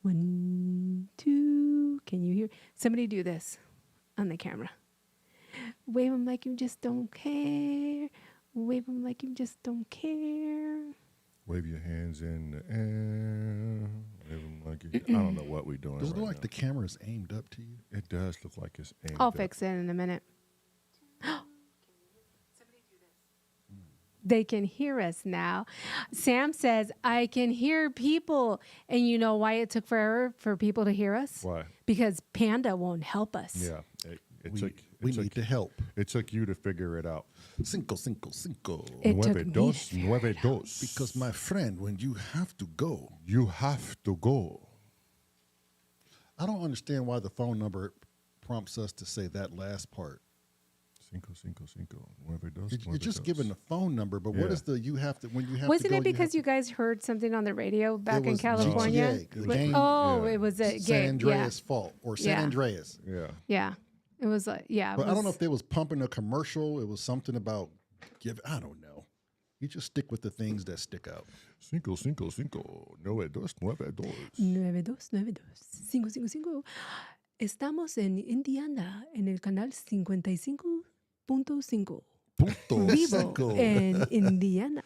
1, 2. Can you hear? Somebody do this on the camera. Wave them like you just don't care. Wave them like you just don't care. Wave your hands in the air. Wave them like you... I don't know what we're doing. Does it look like the camera is aimed up to you? It does look like it's aimed I'll up. fix it in a minute. They can hear us now. Sam says, I can hear people. And you know why it took forever for people to hear us? Why? Because Panda won't help us. Yeah. We need the help. It took you to figure it out. Cinco, cinco, cinco. It took Nueve me dos, to figure nueve it out. dos. Because, my friend, when you have to go, You have to go. I don't understand why the phone number prompts us to say that last part. Cinco, cinco, cinco. Nueve dos, You're nueve just dos. giving the phone number, but what Yeah. is the you have to when you have Wasn't to go? it because you have guys heard something on the radio back in was California? GTA, the game. Oh, Yeah. it was a to San game. Andreas fault or San Yeah. Andreas. Yeah. Yeah. It was like, yeah. But I don't know if they was pumping a commercial. It was something about I don't know. You just stick with the things that stick out. Cinco, cinco, cinco. Nueve dos, nueve dos. 9292. Estamos en Indiana en el canal 55.5. Punto Vivo cinco. en Indiana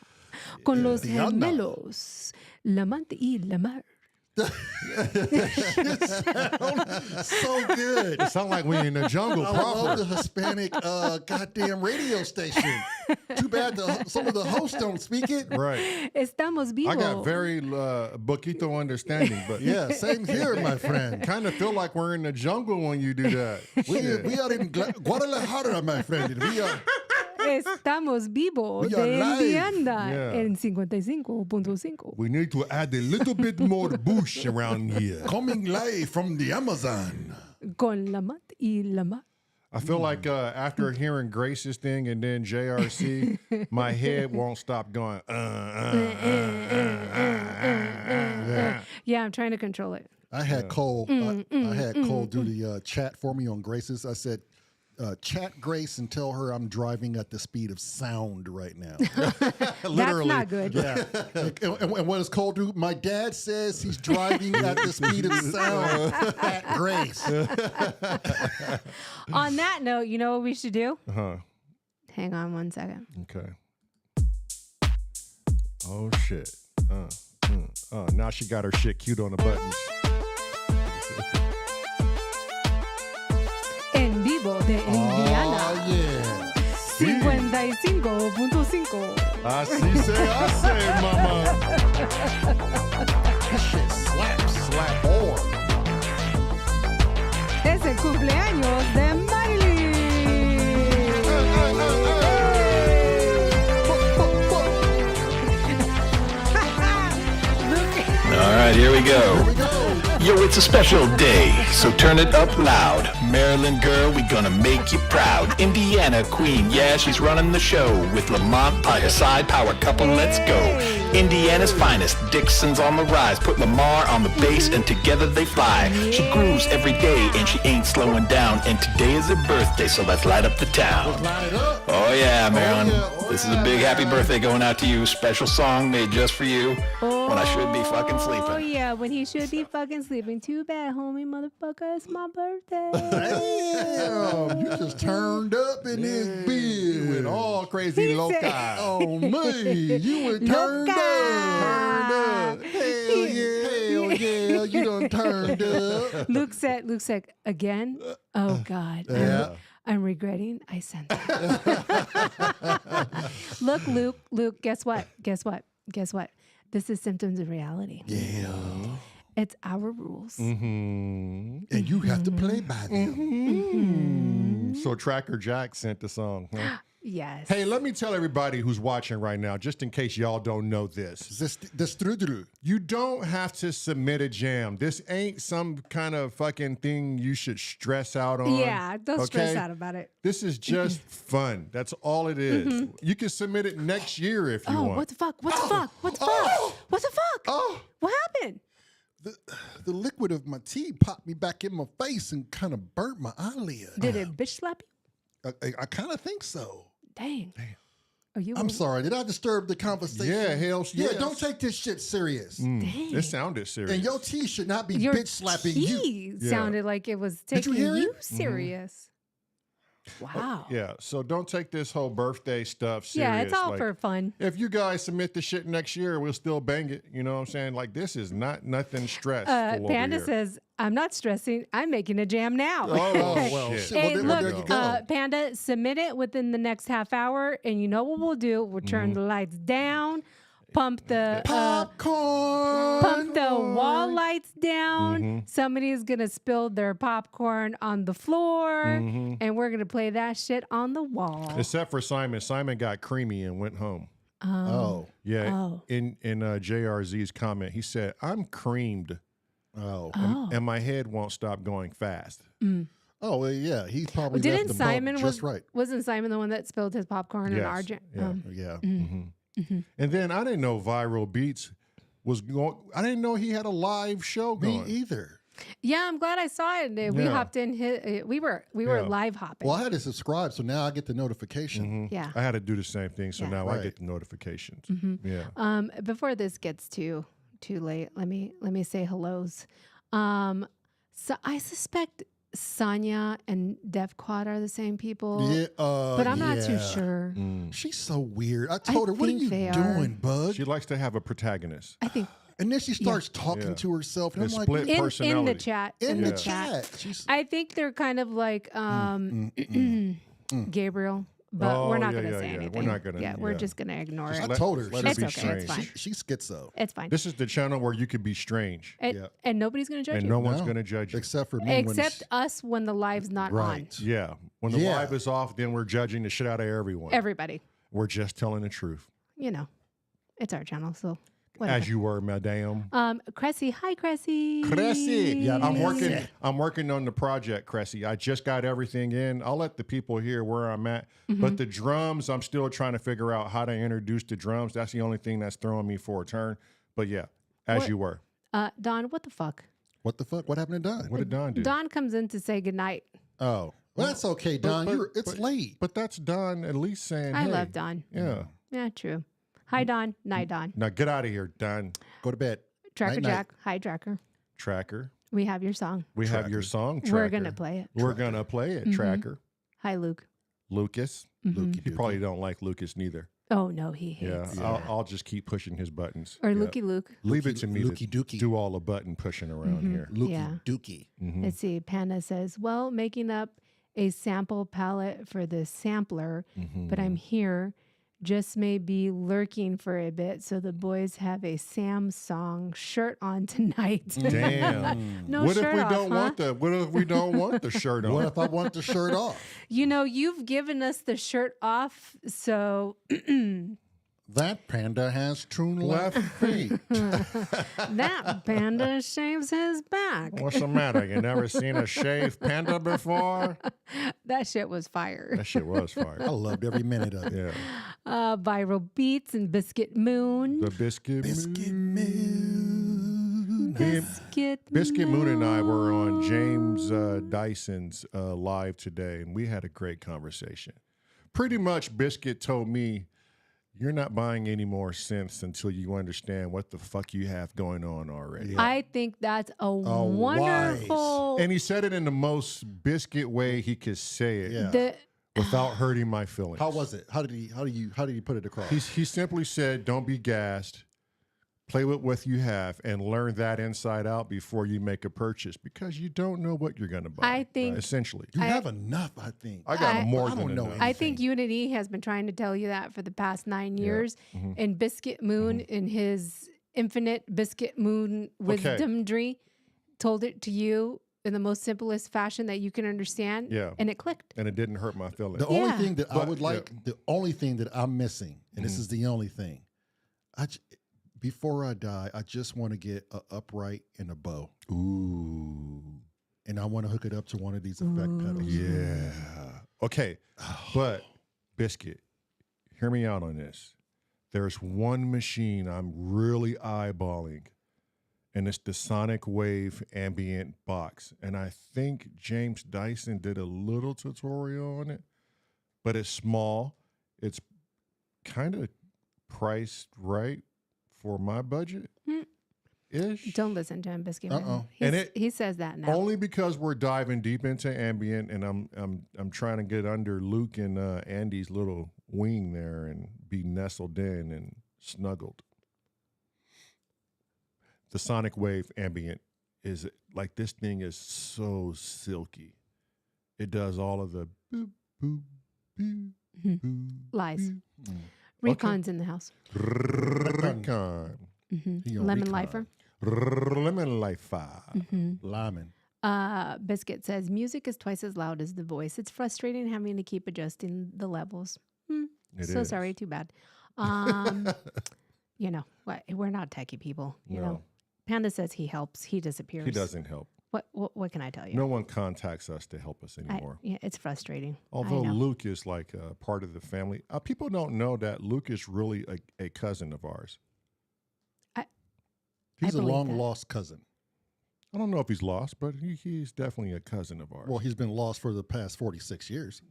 con los Indiana. gemelos Lamante y Lamar. So good. It sounds like we're in the jungle I love proper. the Hispanic goddamn radio station. Too bad some of the hosts don't speak it. Right. Estamos vivos. I got very poquito understanding, but Yeah, same here, my friend. kind of feel like we're in the jungle when you do that. We Shit. are in Guadalajara, my friend. We are. Estamos vivos We are de live. Indiana Yeah. en 55.5. We need to add a little bit more bush around here. Coming live from the Amazon. Con Lamante y Lamar. I feel like after hearing Grace's thing and then JRC, my head won't stop going. Yeah, I'm trying to control it. I had Cole. I had Cole do the chat for me on Grace's. I said, "Chat Grace and tell her I'm driving at the speed of sound right now." That's not good. Yeah. And what does Cole do? My dad says he's driving at the speed of sound at Grace. On that note, you know what we should do? Uh-huh. Hang on one second. Okay. Oh, shit. Now she got her shit cute on the buttons. En vivo de Indiana. Oh, yeah. 55.5. Así se hace, mama. That shit slaps. Slap hard. Es el cumpleaños de Marelyn. All right, here we go. Yo, it's a special day, so turn it up loud. Maryland girl, we gonna make you proud. Indiana queen, yeah, she's running the show. With Lamont by her side, power couple, let's go. Indiana's finest, Dixon's on the rise. Put Lamar on the bass and together they fly. She grooves every day and she ain't slowing down. And today is her birthday, so let's light up the town. Line it up. Oh yeah, Marilyn. yeah, oh, This is a big happy birthday going out to you. Special song made just for you when I should be fucking Oh, sleeping. yeah, when he should be fucking sleeping. Too bad, homie, motherfucker. It's my birthday. Damn, you just turned up in this beard. With all crazy He loci. said- Oh, me. You were turned Loca. up. Hell yeah. You done turned up. Luke said, again? Oh, God. Yeah. I'm regretting I sent that. Look, Luke, guess what? This is symptoms of reality. Yeah. It's our rules. Mm-hmm. And you have to play by them. So Tracker Jack sent the song. Huh? Yes. Hey, let me tell everybody who's watching right now, just in case y'all don't know this. The strudru. You don't have to submit a jam. This ain't some kind of fucking thing you should stress out on. Yeah, don't stress okay? out about it. This is just fun. That's all it is. You can submit it next year if you Oh, want. what the fuck? What the fuck? What the fuck? What the fuck? Oh. What happened? The liquid of my tea popped me back in my face and kind of burnt my eyelid. Did it bitch slap you? I kind of think so. Dang. Oh, you. I'm sorry. Did I disturb the conversation? Yeah, hell Yeah, yes. don't take this shit serious. Dang. It sounded serious. And your tea should not be Your bitch slapping you. tea Yeah. sounded like it was Did you taking hear you it? serious. Wow. Yeah, so don't take this whole birthday stuff serious. Yeah, it's all Like, for fun. if you guys submit the shit next year, we'll still bang it. You know what I'm saying? Like, this is nothing stressful over Panda here. says, I'm not stressing. I'm making a jam now. Oh, well, shit. shit. Hey, Well, look, there you go. Panda, submit it within the next half hour, and you know what we'll do? We'll turn the lights down, pump the Popcorn. wall lights down. Somebody's gonna spill their popcorn on the floor, and we're gonna play that shit on the wall. Except for Simon. Simon got creamy and went home. Oh. Yeah. Oh. In JRZ's comment, he said, I'm creamed Oh. and my head won't stop going fast. Oh, well, yeah. He probably Didn't left the Simon bump just right. Wasn't Simon the one that spilled his popcorn in our jam? Yeah. Yeah. And then I didn't know Viral Beats was going. I didn't know he had a live show Me going. either. Yeah, I'm glad I saw it. We Yeah. hopped in. We were Yeah. live hopping. Well, I had to subscribe, so now I get the notification. Yeah. I had to do the same thing, so Yeah. now I Right. get the notifications. Yeah. Before this gets too late, let me say hellos. So I suspect Sonia and Dev Quad are the same people. Yeah, but I'm not too yeah. sure. She's so weird. I told her, "What are think you they are. doing, bud?" She likes to have a protagonist. I think And then she starts talking Yeah. to herself, and And I'm like, split "What?" in the personality. chat. In the the chat. She's I think they're kind of like Gabriel, but Oh, we're not yeah, going to yeah, say yeah. We're anything. not gonna- Yeah, we're yeah. just going to ignore I it. told her. let her It's be okay, it's strange. fine. She's schizo. It's fine. This is the channel where you could be strange, And, Yeah. and nobody's going to judge and you. no one's No. going to judge you. Except for me. when Except it's- us when the live's not on. Right. Yeah. When the Yeah. live is off, then we're judging the shit out of everyone. Everybody. We're just telling the truth. You know, it's our channel, so whatever. As you were, madame. Cressy. Hi, Cressy. Cressy. Yeah, I'm working on the project, Cressy. I just got everything in. I'll let the people hear where I'm at. But the drums, I'm still trying to figure out how to introduce the drums. That's the only thing that's throwing me for a turn. But yeah, as What- you were. Don, what the fuck? What the fuck? What happened to Don? What did Don do? Don comes in to say goodnight. Oh, well, that's okay, Don. It's late. But that's Don at least saying, I hey. love Don. Yeah. Yeah, true. Hi, Don. Night, Don. Now get out of here, Don. Go to bed. Tracker Night-night. Jack. Hi, Tracker. Tracker. We have your song. We have Tracker. your song, Tracker. We're going to play it. We're going to play it, Tracker. Hi, Luke. Lucas. Lukey You dookie. probably don't like Lucas neither. Oh, no, he Yeah, hates. I'll just keep pushing his buttons. Or Yeah. Lukey Luke. Leave it to me Lukey to dookie. do all the button pushing around here. Lukey Yeah. dookie. Let's see. Panda says, well, making up a sample palette for the sampler, but I'm here. Just may be lurking for a bit, so the boys have a Samsung shirt on tonight. Damn. No What if shirt we off, don't huh? want the What if we don't want the shirt What on? if I want the shirt off? You know, you've given us the shirt off, so That panda has two left feet. that panda shaves his back. What's the matter? You never seen a shaved panda before? That shit was fire. That shit was I fire. loved every minute of it. Yeah. Viral Beats and Biscuit Moon. The Biscuit Biscuit Moon. Moon. Biscuit Moon and I were on James Dyson's live today, and we had a great conversation. Pretty much, Biscuit told me, you're not buying any more synths until you understand what the fuck you have going on already. I think that's a wonderful. And he said it in the most Biscuit way he could say it Yeah. The, without hurting my feelings. How was it? How did he put it across? He simply said, don't be gassed. Play with what you have and learn that inside out before you make a purchase because you don't know what you're going to buy. I think- essentially. You have enough, I think. I got more I than don't know enough. I think Unity has been trying to tell you that for the past 9 years. And Biscuit Moon, in his infinite Biscuit Moon wisdomry, told it to you in the most simplest fashion that you can understand. Yeah. And it clicked. And it didn't hurt my feelings. The only Yeah. thing that I But, would like, the only thing that I'm missing, and this is the only thing, before I die, I just want to get an upright and a bow. Ooh. And I want to hook it up to one of these effect pedals. Yeah. Okay. But, Biscuit, hear me out on this. There's one machine I'm really eyeballing, and it's the Sonic Wave Ambient Box. And I think James Dyson did a little tutorial on it, but it's small. It's kind of priced right for my budget. Ish. Don't listen to him, Biscuit. Uh-oh. Man. He says that now. Only because we're diving deep into ambient, and I'm trying to get under Luke and Andy's little wing there and be nestled in and snuggled. The Sonic Wave ambient is like, this thing is so silky. It does all of the boop, boop, boop, boop, Lies. boop. Recon's in the house. Recon. Lemon Lifer. Lemon Lifer. Lyman. Biscuit says, music is twice as loud as the voice. It's frustrating having to keep adjusting the levels. It So is. sorry, too bad. You know, we're not techie people. You know, Panda says he helps. He disappears. He doesn't help. What can I tell you? No one contacts us to help us anymore. Yeah, it's frustrating. Although I know. Luke is like a part of the family. People don't know that Luke is really a cousin of ours. He's a believe long that. lost cousin. I don't know if he's lost, but he's definitely a cousin of ours. Well, he's been lost for the past 46 years.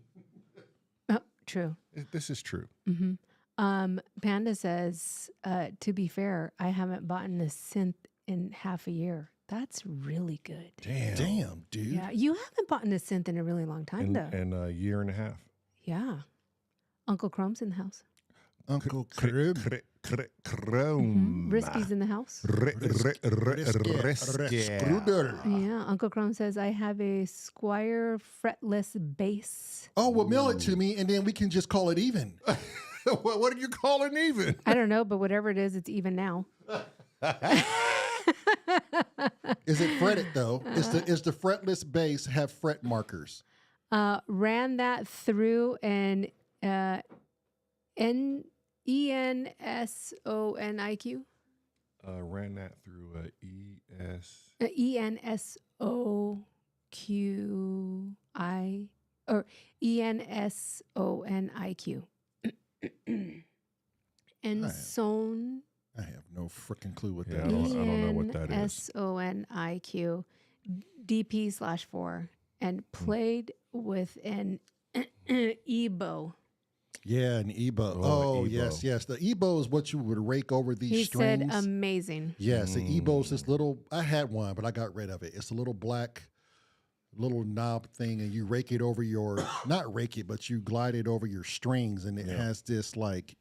Oh, true. This is true. Panda says, to be fair, I haven't bought a synth in half a year. That's really good. Damn, dude. Yeah, you haven't bought a synth in a really long time, though. In a year and a half. Yeah. Uncle Chrome's in the house. Uncle Crib. Chrome. Risky's in the house. Yeah, Uncle Chrome says, I have a Squire fretless bass. Oh, well, mail it to me, and then we can just call it even. What are you calling even? I don't know, but whatever it is, it's even now. Is it fretted, though? Is the fretless bass have fret markers? Ran that through an ENSONIQ. Ran that through ES. ENSOQI or ENSONIQ. And Son. I have no freaking clue what Yeah, that I is. don't know what that is. SONIQ DP/4 and played with an EBO. Yeah, an EBO. Oh, Oh, an EBO. yes. The EBO is what you would rake over these He strings. said amazing. Yes, the EBO is this little, I had one, but I got rid of it. It's a little black, little knob thing, and you rake it over your, not rake it, but you glide it over your strings, and it has this like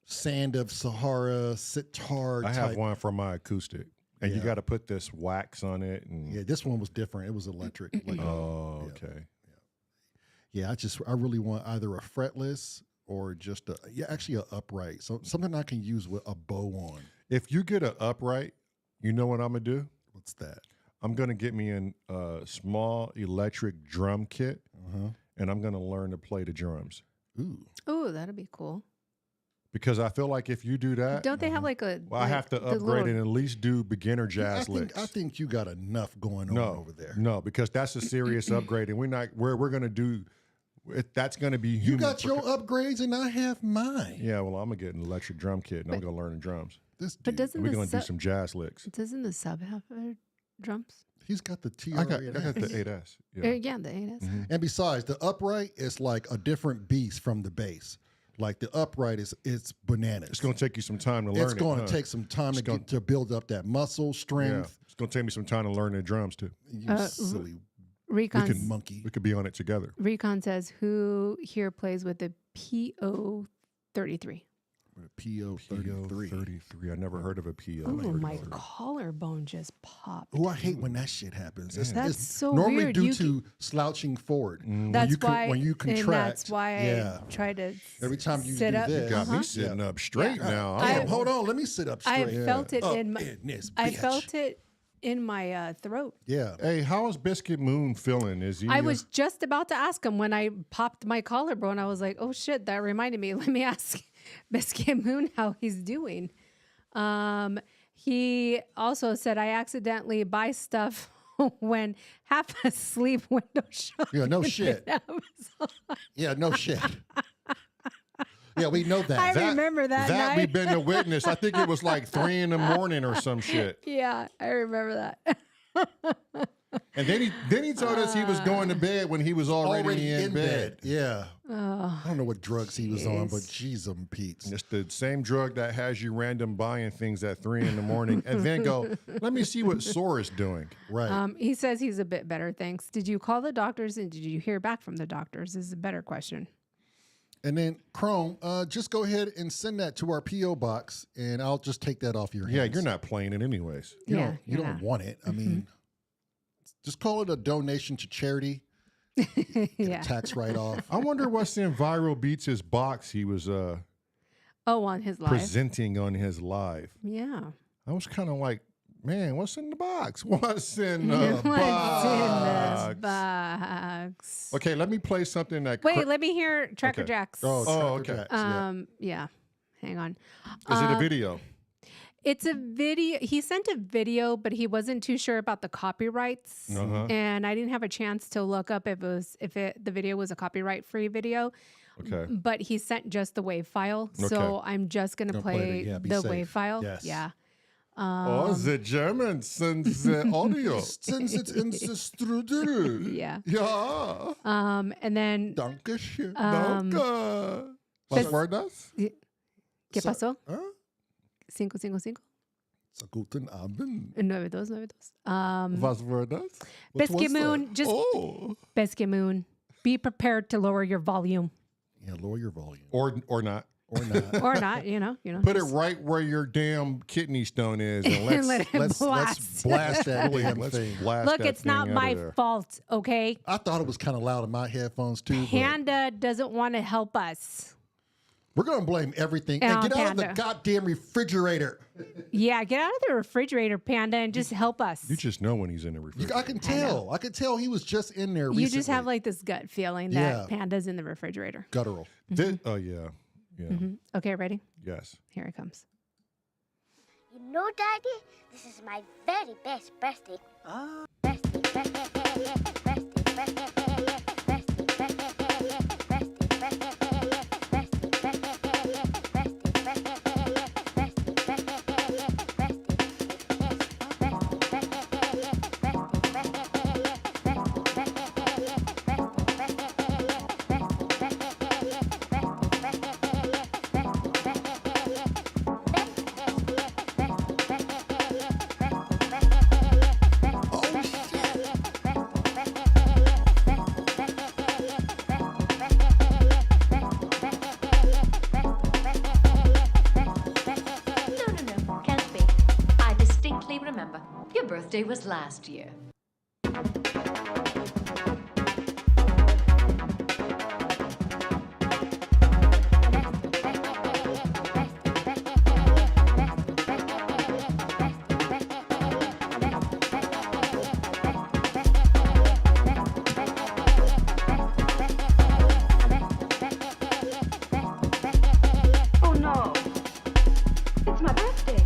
sand of Sahara, sitar I type. have one for my acoustic. And you Yeah. got to put this wax on it. And Yeah, this one was different. It was electric. Like Oh, okay. yeah, I really want either a fretless or just actually a upright. So something I can use with a bow on. If you get an upright, you know what I'm going to do? What's that? I'm going to get me a small electric drum kit, and I'm going to learn to play the drums. Ooh. Oh, that'd be cool. Because I feel like if you do that, Don't they have like a? well, I have to upgrade and at least do beginner jazz licks. I think you got enough going on over there. No, because that's a serious upgrade, and we're going to do. That's going to be human. You got your upgrades and I have mine. Yeah, well, I'm going to get an electric drum kit, and I'm going to learn the drums. This dude, But doesn't We're the going to do some jazz licks. doesn't the sub have drums? he's got the TR. I got the 8S. Yeah. Yeah, the 8S. And besides, the upright is like a different beast from the bass. Like the upright it's bananas. It's going to take you some time to learn It's it. going to take some time to build up that muscle Yeah, strength. it's going to take me some time to learn the drums too. You silly Recon monkey. We could be on it together. Recon says, who here plays with the PO33? PO 33. 33. I never heard of a PO. Oh, my collarbone just popped. Oh, I hate when that shit happens. That's so normally weird. due You to slouching forward. That's why when you contract. and that's why yeah. I try to Every time you sit do up. this, Got me sitting up straight now. Damn, hold on, let me sit up I straight. felt it Up in my. this I bitch. felt it in my throat. Yeah. Hey, how is Biscuit Moon feeling? Is he? I was just about to ask him when I popped my collarbone. I was like, "Oh shit!" That reminded me. Let me ask Biscuit Moon how he's doing. He also said, "I accidentally buy stuff when half asleep window shopping." Yeah, no shit. Yeah, no shit. Yeah, we know that. I remember that night. we've been a witness. I think it was like 3 a.m. or some shit. Yeah, I remember that. And then he told us he was going to bed when he was already in bed. Yeah. I don't know what drugs he was on, but jeez, Pete's. It's the same drug that has you random buying things at 3 a.m. and then go, let me see what S.O.R is doing. Right. He says he's a bit better, thanks. Did you call the doctors and did you hear back from the doctors? This is a better question. And then Chrome, just go ahead and send that to our P.O. box, and I'll just take that off your hands. Yeah, you're not playing it anyways. You don't want it. I mean, just call it a donation to charity. Get a tax write-off. I wonder what's in Viral Beats' box he was on his live. presenting on his live. Yeah. I was kind of like, man, what's in the box? What's in the What's box? in this box? Okay, let me play something that... Wait, let me hear Tracker Okay. Jacks. Oh, okay. Jacks, yeah. Yeah. Hang on. Is it a video? It's a video. He sent a video, but he wasn't too sure about the copyrights, and I didn't have a chance to look up if the video was a copyright-free video. Okay. But he sent just the WAV file, so Okay. I'm just gonna play be the safe. WAV file. Yes. Yeah. the German sends the audio. Since it's in the studio. Yeah. Ja. And then Dankeschön. Danke. Was war das? ¿Qué pasó? Huh? 555 So guten Abend. 9292. Was war das? What was Biscuit Moon, that? just Oh. Biscuit Moon. Be prepared to lower your volume Yeah, lower your volume. Or not. Or not. or not. You know. Put it right where your damn kidney stone is, and let's Let it let's blast. blast that damn let's thing. blast Look, that it's thing not out my of there. fault, okay? I thought it was kind of loud in my headphones too. But Panda doesn't want to help us. we're gonna blame everything Oh, and get out of the Panda. goddamn refrigerator. Yeah, get out of the refrigerator, Panda, and just help us. You just know when he's in the refrigerator. I can tell. I could tell he was just in there. You just recently. have like this gut feeling that Yeah. Panda's in the refrigerator. guttural. Oh yeah. Okay, ready? Yes. Here it comes. You know, Daddy, this is my very best birthday. Birthday, birthday, birthday, birthday, No, can't be. I distinctly remember. Your birthday was last year. Oh no. It's my birthday.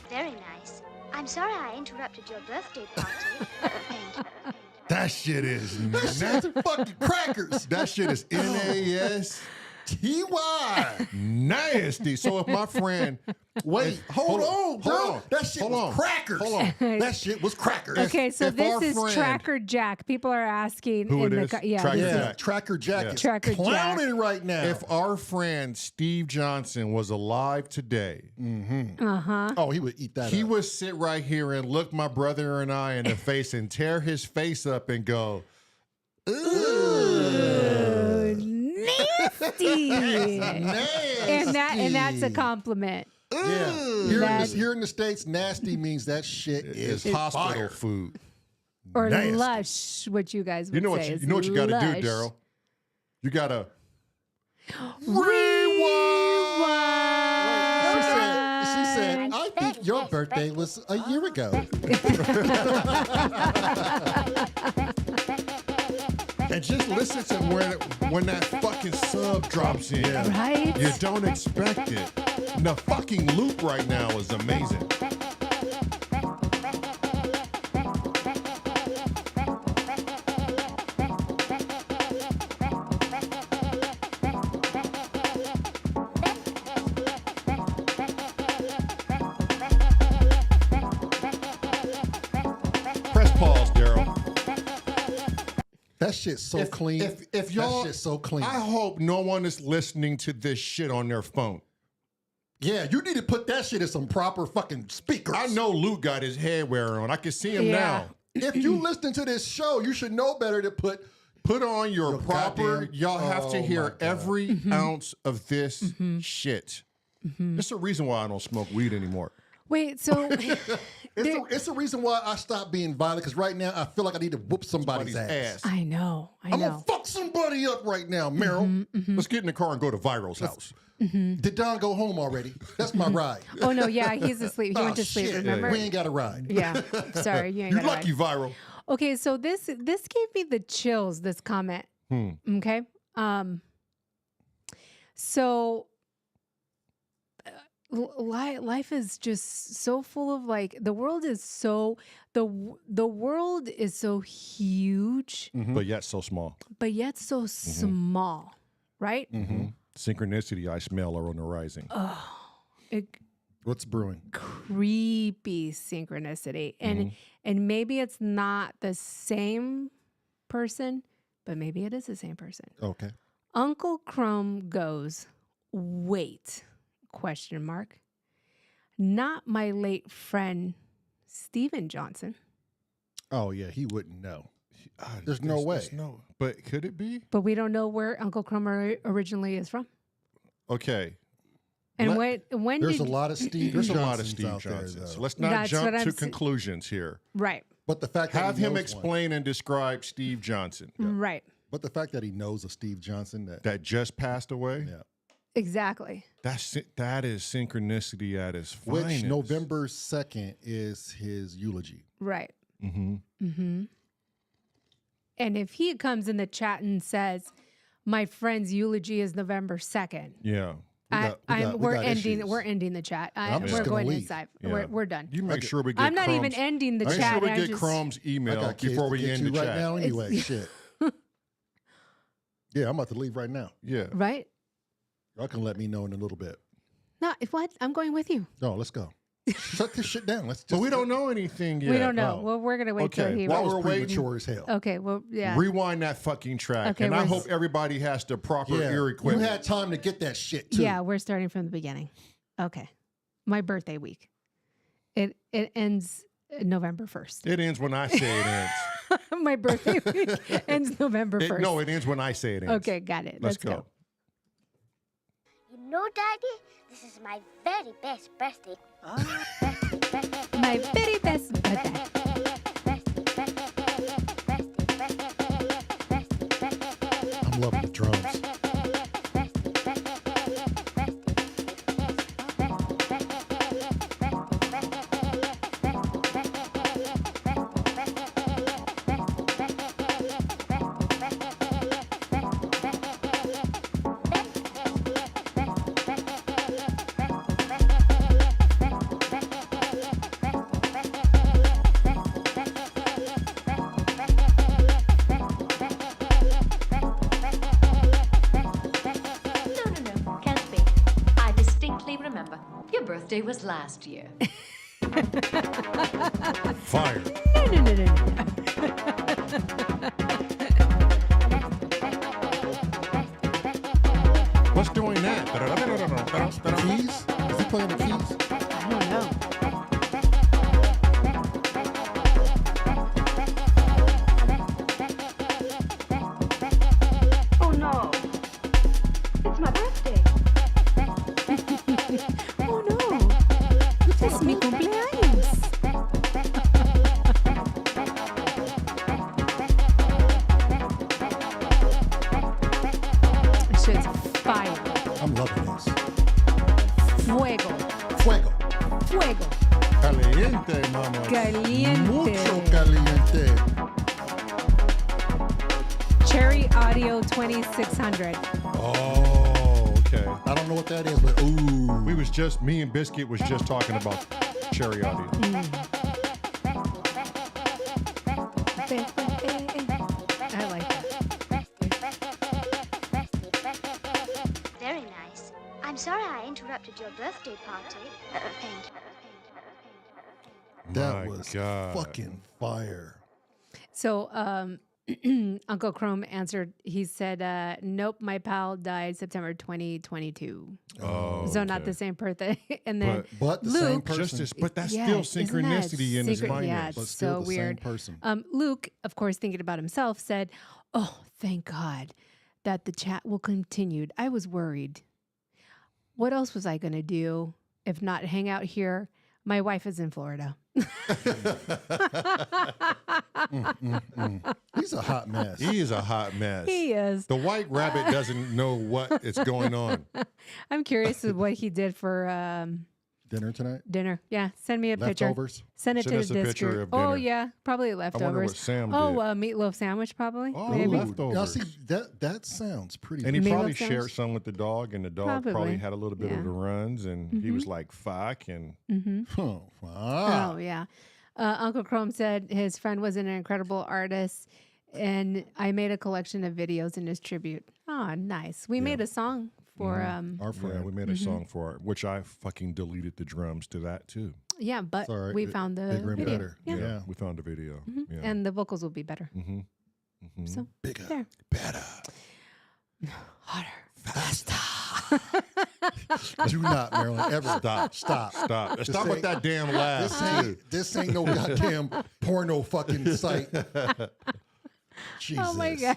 Very nice. I'm sorry I interrupted your birthday party. Thank you. That shit is That's fucking crackers. that shit is nasty. Nasty. So if my friend Wait, hold on, bro. hold on, That shit hold was on, crackers. hold on. That shit was crackers. Okay, so if this our is friend- Tracker Jack. People are asking Who in it the is? yeah. Tracker this is- Yeah, Jack. Tracker Jack Yeah. is Tracker Jack. clowning right now. If our friend Steve Johnson was alive today, oh, he would eat that he up. would sit right here and look my brother and I in the face and tear his face up and go, Nasty. and that's a compliment. Yeah. That- Here in the States, nasty means that shit it's is hospital fire. food. Or Nasty. lush, what you guys would You know say. you know what you got to lush. do, Daryl. You got to She said, I think your birthday was a year ago. and just listen to when that fucking sub drops in. Right? You don't expect it. The fucking loop right now is amazing. Press pause, Daryl. That shit's so clean. If y'all, that shit's so clean. I hope no one is listening to this shit on their phone. Yeah, you need to put that shit in some proper fucking speakers. I know Luke got his headwear on. I can see him Yeah. now. If you listen to this show, you should know better to put Put on your proper. goddamn- Y'all have to Oh, my hear God. every ounce of this shit. It's a reason why I don't smoke weed anymore. Wait, so It's the reason why I stopped being violent, because right now I feel like I need to whoop somebody's ass. I know. I'm gonna fuck somebody up right now, Meryl. Let's get in the car and go to Viral's house. Did Don go home already? That's my ride. Oh no, yeah, he's asleep. He Oh, went to sleep, shit. remember? We ain't got a ride. Yeah. Sorry, you ain't You're got lucky, Viral. Okay, so this gave me the chills, this comment. Okay. So life is just so full of like the world is so the world is so huge, But yet so small. but yet so small, right? Synchronicity I smell are on the rising. It, What's brewing? creepy synchronicity, and maybe it's not the same person, but maybe it is the same person. Okay. Uncle Chrome goes, wait, question mark. Not my late friend, Steven Johnson. Oh yeah, he wouldn't know. There's no way. No, but could it be? But we don't know where Uncle Chrome originally is from. Okay. And Let- when There's did a lot of Steve. There's a lot of Johnsons Steve out there, Johnsons. though. Let's not That's jump what I'm to sa- conclusions here. right, But the fact that Have he him knows explain and describe Steve Johnson right, But the fact that he knows of Steve Johnson, that just passed away. yeah. exactly. That is synchronicity at its Which finest. November 2nd is his eulogy. Right. Mm-hmm. And if he comes in the chat and says, my friend's eulogy is November 2nd, Yeah. we're issues. ending the chat. I'm just We're gonna going leave. inside. Yeah. We're done. You make sure we get. I'm not even Chrome's- ending the Make chat. sure we I'm get just- Chrome's I email got kids before to we get end to the right chat. now anyway. Shit. Yeah, I'm about to leave right now. Yeah. Right? Y'all can let me know in a little bit. No, what? I'm going with you. No, let's go. Shut this shit down. Let's just. But we don't know anything yet. We don't know. Oh. Well, we're gonna wait till Okay, he. while That was we're waiting- premature as hell. Okay. Well, yeah. Rewind that fucking track, Okay, and I we're- hope everybody has the proper Yeah, ear you equipment. had time to get that shit too. Yeah, we're starting from the beginning. Okay. My birthday week. It ends November 1st. It ends when I say it ends. My birthday week ends November 1st. No, it ends when I say it ends. Okay, got it. Let's Let's go. You know, Daddy, this is my very best birthday. My very best birthday. I'm loving the drums. No, can't be. I distinctly remember. Your birthday was last year. Fire. No. What's doing that? Keys? Is he playing the keys? I don't know. Oh no. It's my birthday. Oh no. Es mi cumpleaños. Caliente, mama. Caliente. Mucho caliente. Cherry Audio 2600. Oh, okay. I don't know what that is, but ooh. Me and Biscuit was just talking about Cherry Audio. I like that. Very nice. I'm sorry I interrupted your birthday party. Thank you. That My was God. fucking fire. So, Uncle Chrome answered. He said, "Nope, my pal died September 2022. Oh, So not the same birthday." And then But the same Luke, person. but that's Yeah, still isn't that synchronicity in his secret- mind. yeah, but it's still so the weird. same person. Luke, of course, thinking about himself, said, "Oh, thank God that the chat will continue. I was worried. What else was I going to do if not hang out here? My wife is in Florida." He's a hot mess. He is a hot mess. He is. The white rabbit doesn't know what is going on. I'm curious of what he did for Dinner tonight? dinner. Yeah, send me a picture. Leftovers? Send it Send to us the a Discord. picture of Oh dinner. yeah, probably I wonder leftovers. what Sam Oh, did. meatloaf sandwich probably. Oh, maybe. leftovers. Now, see, that sounds pretty And he Meatloaf probably sandwich? shared some with the dog, and the dog probably Probably. had a little bit Yeah. of the runs, and he was like, fuck. And Oh, wow. Oh yeah. Uncle Chrome said his friend was an incredible artist, and I made a collection of videos in his tribute. Oh, nice. We made a song for Our friend. yeah, we made a song for it, which I fucking deleted the drums to that too. yeah, but Sorry, we found the bigger and video. better. Yeah. Yeah. We found a video. Yeah. And the vocals will be better. So Bigger. there. better. Do not, Marilyn, ever Stop. Stop. Stop. Stop ain't- with that damn laugh. too. This ain't no goddamn porno fucking site. Jesus. Oh my god!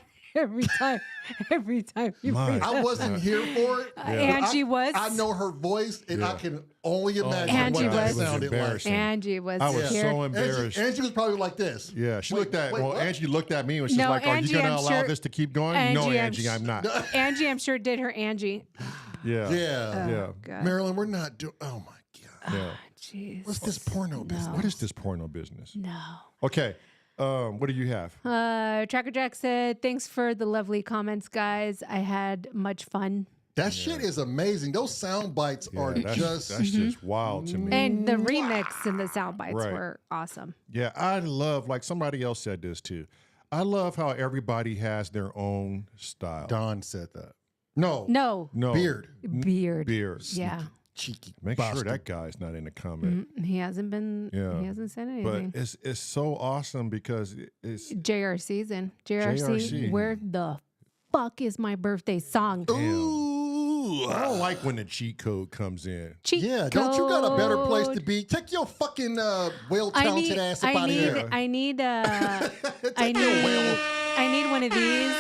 Every time you My bring I wasn't here for it. but Angie was. I know her voice, and I Yeah. can only imagine Angie what that was. sounded like. Embarrassing. Angie was I was here. so embarrassed. Angie was probably like this. Yeah, she Wait, looked at. wait, Well, what? Angie looked at me and was just No, like, "Are Angie, you going to I'm allow sure- this to keep going?" Angie, No, I'm Angie, sh- I'm not. Angie, I'm sure did her Angie. Yeah, Yeah. yeah, God. Marilyn, we're not doing. Oh my God. yeah. Jeez. What's this porno business? What is this porno business? No. Okay, what do you have? Tracker Jack said, "Thanks for the lovely comments, guys. I had much fun." That shit is amazing. Those sound bites are that's just wild to me. And the remix and the sound bites Right. were awesome. Yeah, I love, like somebody else said this too. I love how everybody has their own style. Don said that. No. No. No Beard. Beard. beard. Yeah. Cheeky. Make sure bastard. that guy's not in the comment. He hasn't been, Yeah. he hasn't said But anything. it's so awesome because it's JRC's in. JRC, JRC. where the fuck is my birthday song? Ooh. I don't like when the cheat code comes in. Cheat Yeah, don't you got a better place to code. be? Take your fucking well-talented ass up out of here. I need Take your whale. I need one of these,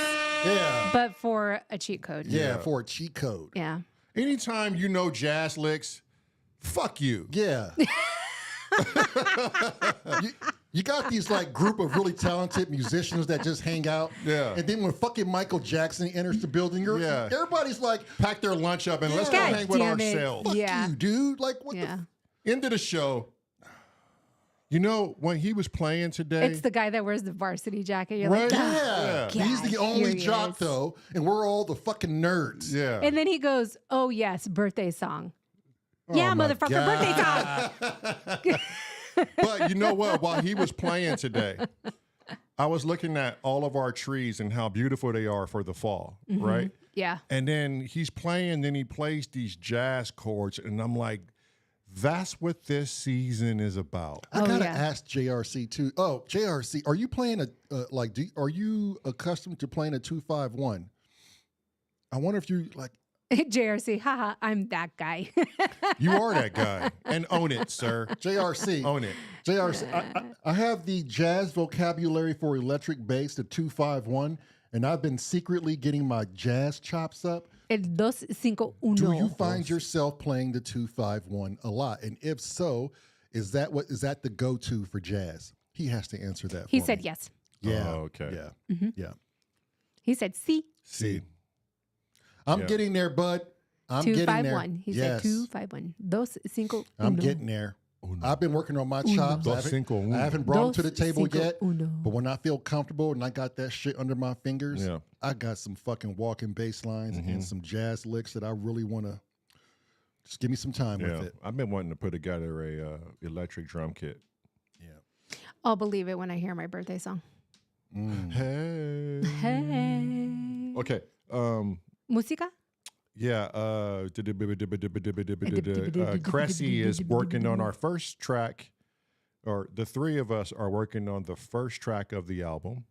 Yeah. but for a cheat code. Yeah, for a cheat code. Yeah. Anytime you know jazz licks, fuck you. Yeah. you got these like group of really talented musicians that just hang out. Yeah. And then when fucking Michael Jackson enters the building, Yeah. everybody's like, Pack their lunch up and let's go God hang with damn it. ourselves. fuck Yeah. you, dude. Like, what Yeah. End of the show. You know, when he was playing today, It's the guy that wears the varsity jacket. You're Right? like, Yeah. God, He's the here only he jock, is. though, and we're all the fucking nerds. yeah. And then he goes, "Oh yes, birthday song." Yeah, Oh, my motherfucker, birthday song. But you know what? While he was playing today, I was looking at all of our trees and how beautiful they are for the fall, right? Yeah. And then he's playing, then he plays these jazz chords, and I'm like, that's what this season is about. I Oh, gotta yeah. ask JRC too. Oh, JRC, are you playing a are you accustomed to playing a 251? I wonder if you like. JRC, haha, I'm that guy. You are that guy, and own it, sir. JRC, Own it. JRC. I have the jazz vocabulary for electric bass, the 251, and I've been secretly getting my jazz chops up. El 251. Do you find yourself playing the 251 a lot? And if so, is that the go-to for jazz? He has to answer that. He for said me. yes. Yeah. Oh, okay. Yeah. Yeah. He said see. See, I'm Yeah. getting there, bud. I'm getting there. 251. He said 251. 251. I'm getting there. I've been working on my chops. Dos cinco uno. I haven't brought them to the Dos table cinco yet. uno. But when I feel comfortable and I got that shit under my fingers, Yeah. I got some fucking walking bass lines and some jazz licks that I really want to just give me some time with it. I've been wanting to put together a electric drum kit. Yeah. I'll believe it when I hear my birthday song. Hey. Hey. Okay. Música? Yeah. Cressy is working on our first track, or the three of us are working on the first track of the album,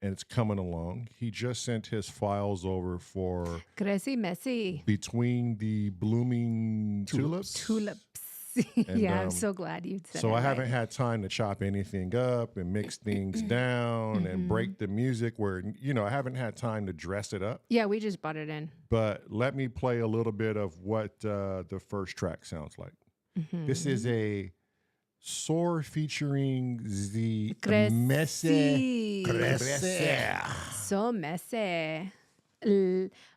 and it's coming along. He just sent his files over for Cressy Messy. Between the Blooming Tulips. Tulips. And, yeah, I'm so glad you said So it I haven't right. had time to chop anything up and mix things down and break the music where, I haven't had time to dress it up. Yeah, we just brought it in. But let me play a little bit of what the first track sounds like. This is a S.O.R featuring the Cressy. Cressy. So messy.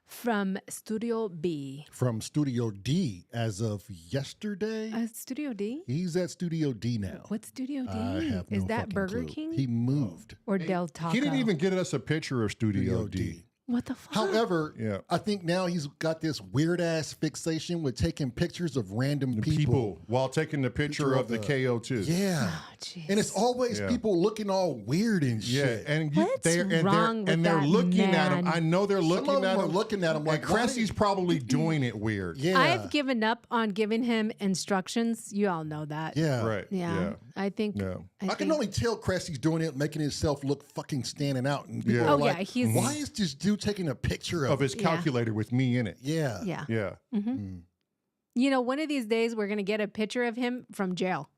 From Studio B. From Studio D as of yesterday. Studio D? He's at Studio D now. What's Studio D? I have no Is that fucking Burger clue. King? He moved. Or Del Taco? He didn't even get us a picture of Studio D. What the fuck? However, Yeah. I think now he's got this weird ass fixation with taking pictures of random people. While taking the picture of the KO2. Yeah. Oh, jeez. And it's always people looking all weird and Yeah, shit. and What's wrong with they're that looking at him. man? I know they're Some looking of them at are him. looking at him like, and Cressy's probably doing it weird. yeah. I've given up on giving him instructions. You all know that. yeah. Right. Yeah. I think. Yeah. I can think- only tell Cressy's doing it, making himself look fucking standing out. And people Yeah. are Oh, like, yeah, he's- why is this dude taking a picture Of his Yeah. calculator with me in it. Yeah. Yeah. Yeah. You know, one of these days we're going to get a picture of him from jail.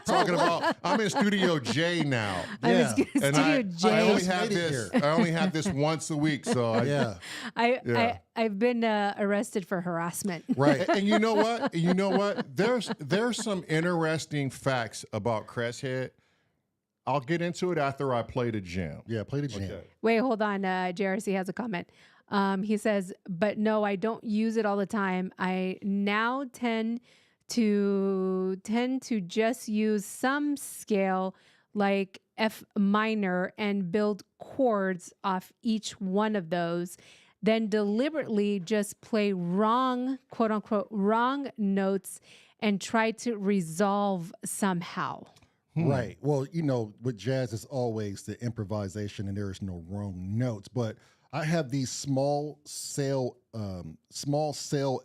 Talking about, I'm in Studio J now. I was Yeah. going to And Studio I J. only Just have made it this. here. I only have this once a week. So I, Yeah. Yeah. I've been arrested for harassment. Right. And you know what? You know what? There's some interesting facts about Cresshead. I'll get into it after I play the jam. Yeah. Play the jam. Okay. Wait, hold on. JRC has a comment. He says, but no, I don't use it all the time. I now tend to just use some scale like F minor and build chords off each one of those, then deliberately just play wrong, quote unquote, wrong notes and try to resolve somehow. Right. Well, with jazz, it's always the improvisation and there is no wrong notes. But I have these small scale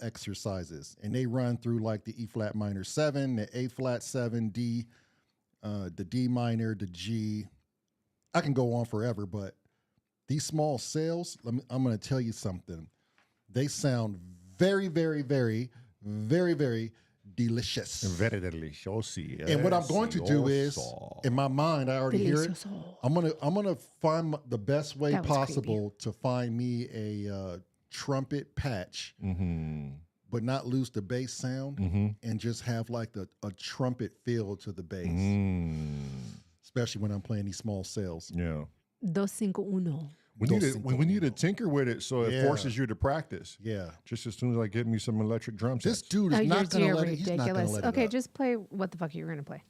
exercises, and they run through like the E flat minor 7, the A flat 7, D, the D minor, the G. I can go on forever, but these small scales, I'm going to tell you something. They sound very, very, very, very, very delicious. Very delicious. And what I'm going to do is, in my mind, I already hear it. Delicioso. I'm gonna find the best way That was possible to find me a trumpet patch, but not lose the bass sound, and just have like a trumpet feel to the bass, especially when I'm playing these small scales. Yeah. 251. We need to tinker with it so it Yeah. forces you to practice. Yeah, Just as soon as I get me some electric drum this sets. dude is Oh, not gonna you're let it. He's not gonna ridiculous. let it Okay, up. just play what the fuck you're going to play.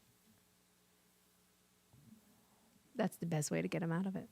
That's the best way to get him out of it.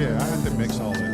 Yeah, I have to mix all this.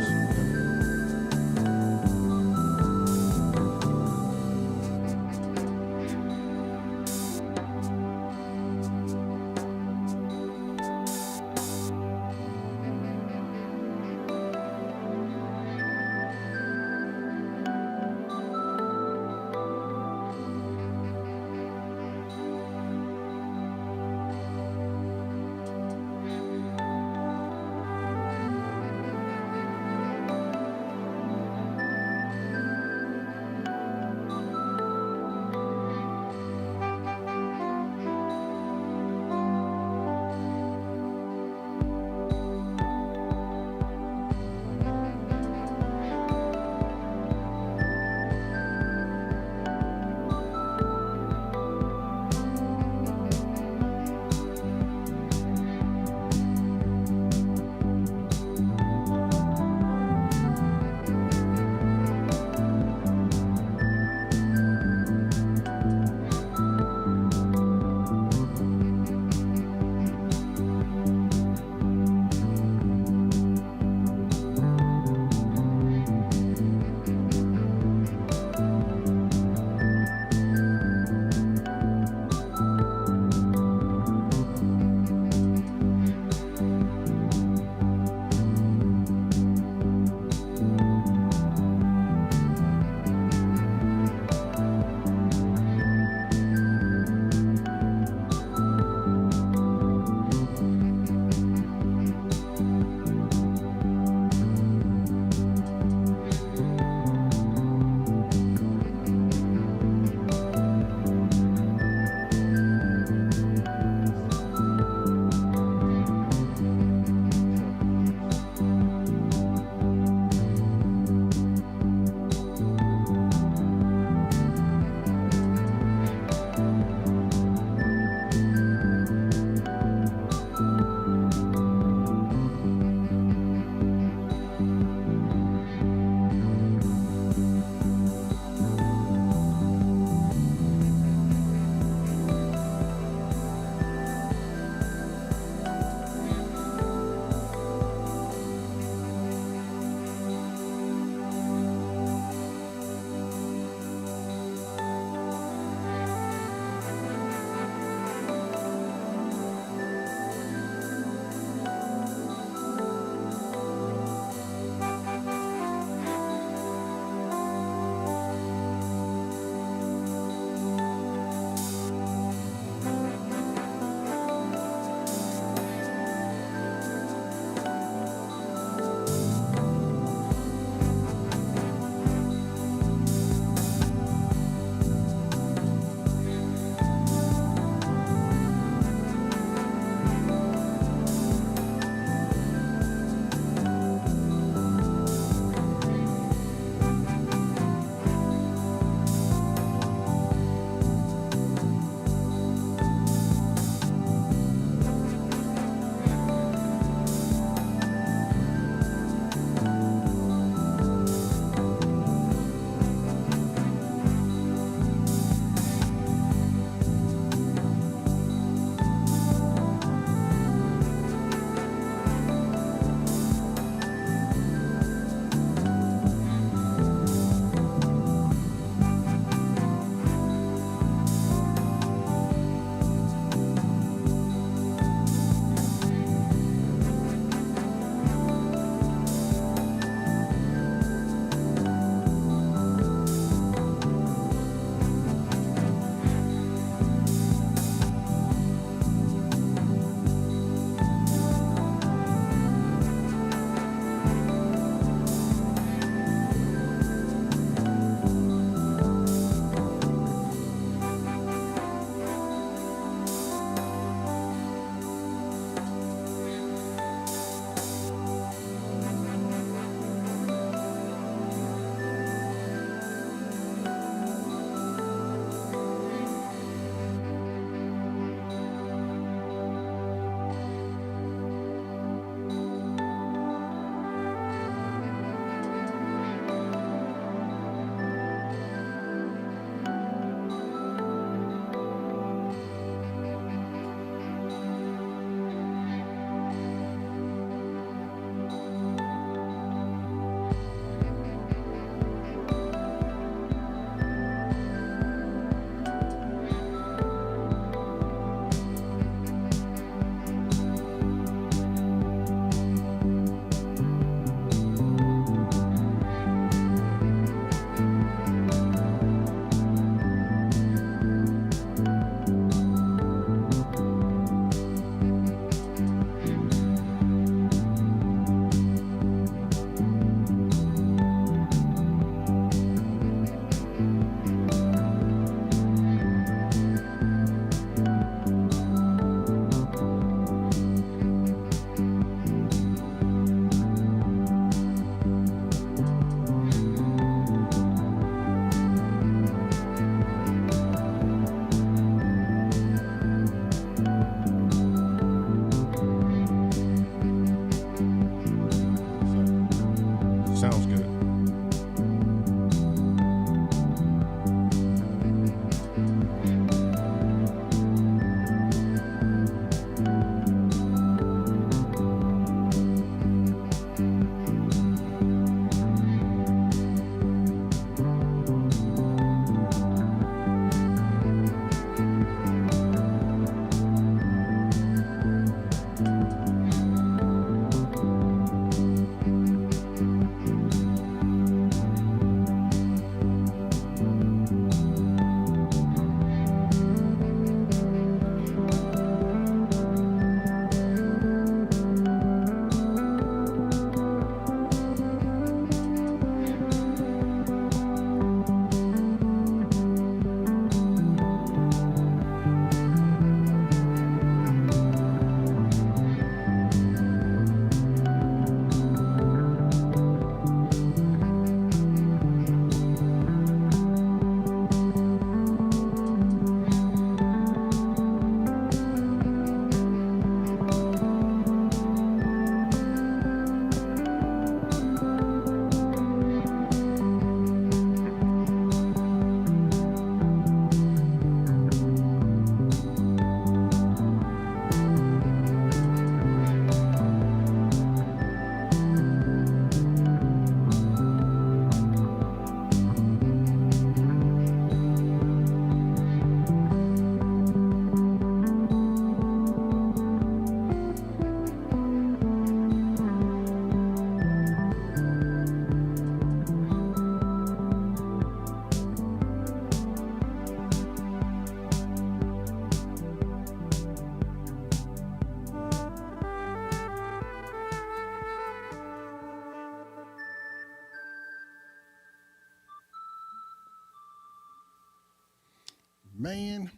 Man.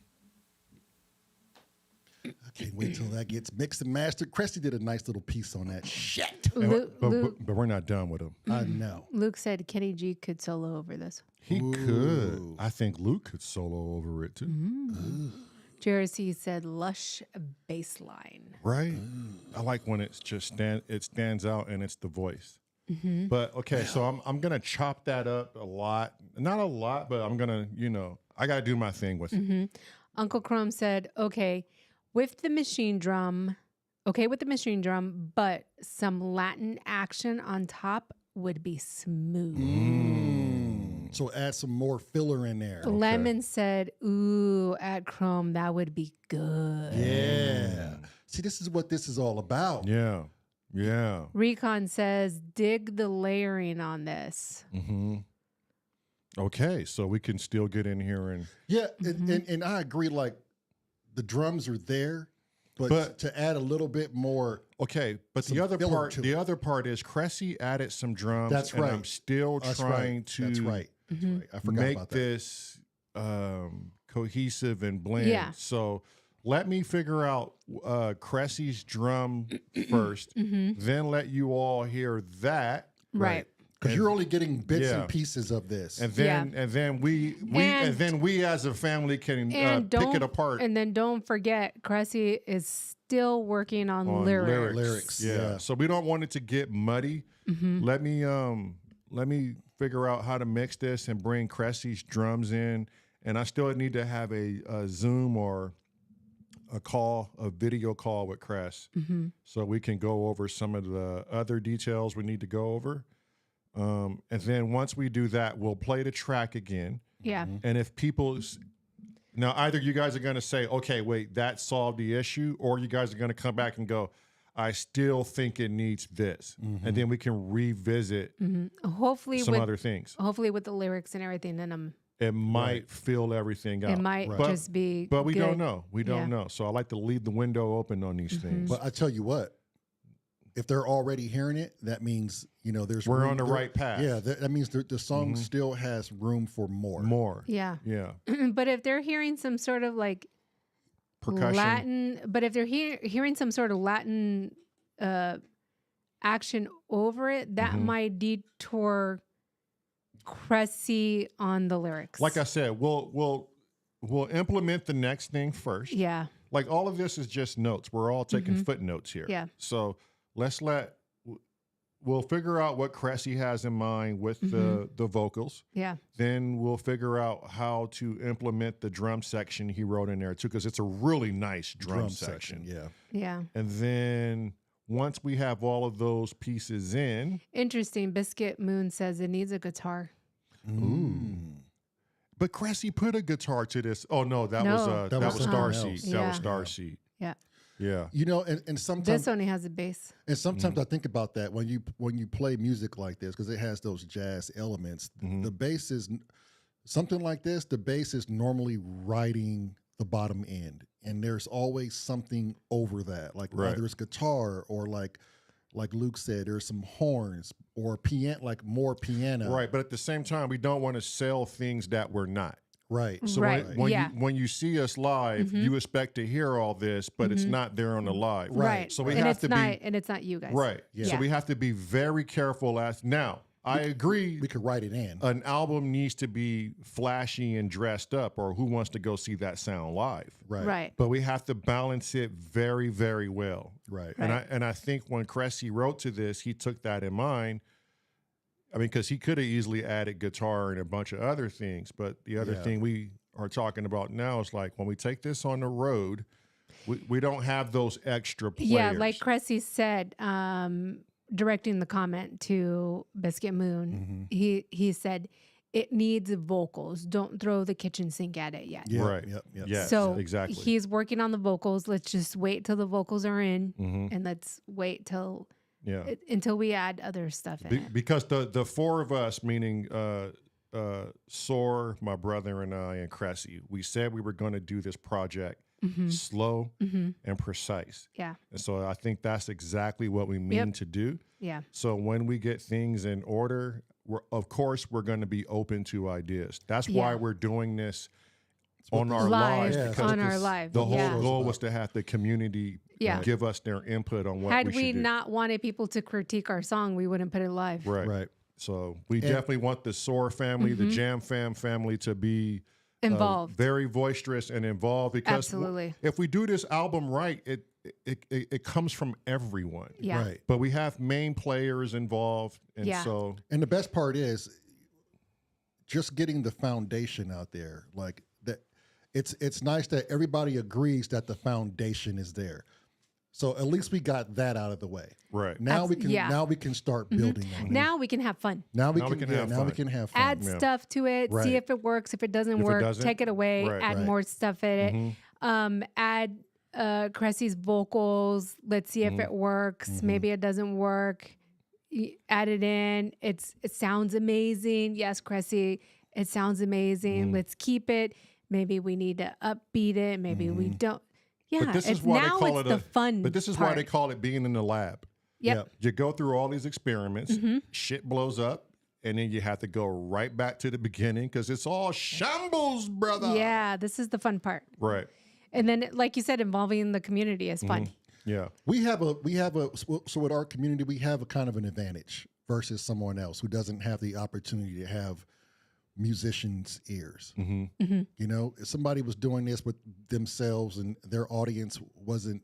I can't wait till that gets mixed and mastered. Cresty did a nice little piece on that shit. But we're not done with him. I know. Luke said Kenny G could solo over this. He could. I think Luke could solo over it too. Jersey said lush bass line. Right? I like when it's just it stands out and it's the voice. But okay, so I'm gonna chop that up a lot. Not a lot, but I'm gonna, I gotta do my thing with it. Uncle Chrome said, okay, with the machine drum, but some Latin action on top would be smooth. So add some more filler in there. Lemon said, ooh, at Chrome, that would be good. Yeah. See, this is what this is all about. Yeah. Yeah. Recon says, dig the layering on this. Okay, so we can still get in here and and I agree. Like the drums are there, but to add a little bit more. okay. But the other part is Cressy added some drums. That's and right. I'm still trying to. That's right. That's right. I forgot make about that. this cohesive and blend. Yeah. So let me figure out Cressy's drum first, then let you all hear that. Right. Because you're only getting bits and pieces of this. And then we as a family can pick it apart. And then don't forget, Cressy is still working on lyrics. Lyrics. Yeah. So we don't want it to get muddy. Let me figure out how to mix this and bring Cressy's drums in. And I still need to have a Zoom or a video call with Cress, so we can go over some of the other details we need to go over. And then once we do that, we'll play the track again. Yeah. And if now either you guys are going to say, okay, wait, that solved the issue, or you guys are going to come back and go, I still think it needs this. And then we can revisit Hopefully some with other things. Hopefully with the lyrics and everything in them. It might fill everything out. It might just be But we good. don't know. We don't know. So I like to leave the window open on these things. But I tell you what, if they're already hearing it, that means we're on the right path. Yeah, that means the song still has room for more. More. Yeah. Yeah. But if they're hearing some sort of like Percussion. Latin, but if they're hearing some sort of Latin action over it, that might detour Cressy on the lyrics. Like I said, we'll implement the next thing first. Yeah. Like all of this is just notes. We're all taking footnotes here. Yeah. So we'll figure out what Cressy has in mind with the vocals. Yeah. Then we'll figure out how to implement the drum section he wrote in there too, because it's a really nice drum section. Yeah. Yeah. And then once we have all of those pieces in. Interesting. Biscuit Moon says it needs a guitar. Ooh. But Cressy put a guitar to this. Oh no, that was Starseed. That was Starseed. Yeah. Yeah. And sometimes This only has a bass. And sometimes I think about that when you play music like this, because it has those jazz elements. The bass is something like this. The bass is normally riding the bottom end, and there's always something over that, like whether it's guitar or like Luke said, there's some horns or piano, like more piano. Right, but at the same time, we don't want to sell things that we're not. Right. So when you see us live, you expect to hear all this, but it's not there on the live. Right. So we and have it's to not, be and it's not you guys. right. Yeah. So we have to be very careful. Now, I agree. We could write it in. An album needs to be flashy and dressed up, or who wants to go see that sound live? Right. Right. But we have to balance it very, very well. Right. And I think when Cressy wrote to this, he took that in mind. I mean, because he could have easily added guitar and a bunch of other things, but the other thing we are talking about now is like when we take this on the road, we don't have those extra players. Yeah, like Cressy said, directing the comment to Biscuit Moon, he said it needs vocals. Don't throw the kitchen sink at it yet. Yeah. Right. Yep. Yes, So exactly. he's working on the vocals. Let's just wait till the vocals are in, and let's wait till until we add other stuff in it. Because the four of us, meaning S.O.R, my brother and I, and Cressy, we said we were going to do this project slow and precise. Yeah. And so I think that's exactly what we mean to do. Yeah. So when we get things in order, of course, we're going to be open to ideas. That's why we're doing this on our lives live because on our live. the whole yeah. goal was to have the community Yeah. give us their input on what Had we should we do. not wanted people to critique our song, we wouldn't put it live. Right. Right. So we definitely want the S.O.R family, the Jam Fam family to be Involved. very boisterous and involved because Absolutely. if we do this album right, it comes from everyone. Yeah. Right. But we have main players involved, and Yeah. so And the best part is just getting the foundation out there. Like that, it's nice that everybody agrees that the foundation is there. So at least we got that out of the way. right. Now we can yeah. now we can start building on it. Now we can have fun. Now we Now can, we can yeah, have now fun. we can have fun. Add stuff to it. Right. See if it works. If it doesn't If it work, doesn't, take it away. right. Add Right. more stuff in it. Add Cressy's vocals. Let's see if it works. Maybe it doesn't work. Add it in. It sounds amazing. Yes, Cressy, it sounds amazing. Let's keep it. Maybe we need to upbeat it. Maybe we don't. Yeah, But this is it's why now they call it's it the fun. But this is why part. they call it being in the lab. Yep. You go through all these experiments, shit blows up, and then you have to go right back to the beginning because it's all shambles, brother. Yeah, this is the fun part. Right. And then, like you said, involving the community is fun. Yeah. We have a so with our community we have a kind of an advantage versus someone else who doesn't have the opportunity to have musicians' ears. You know, if somebody was doing this with themselves and their audience wasn't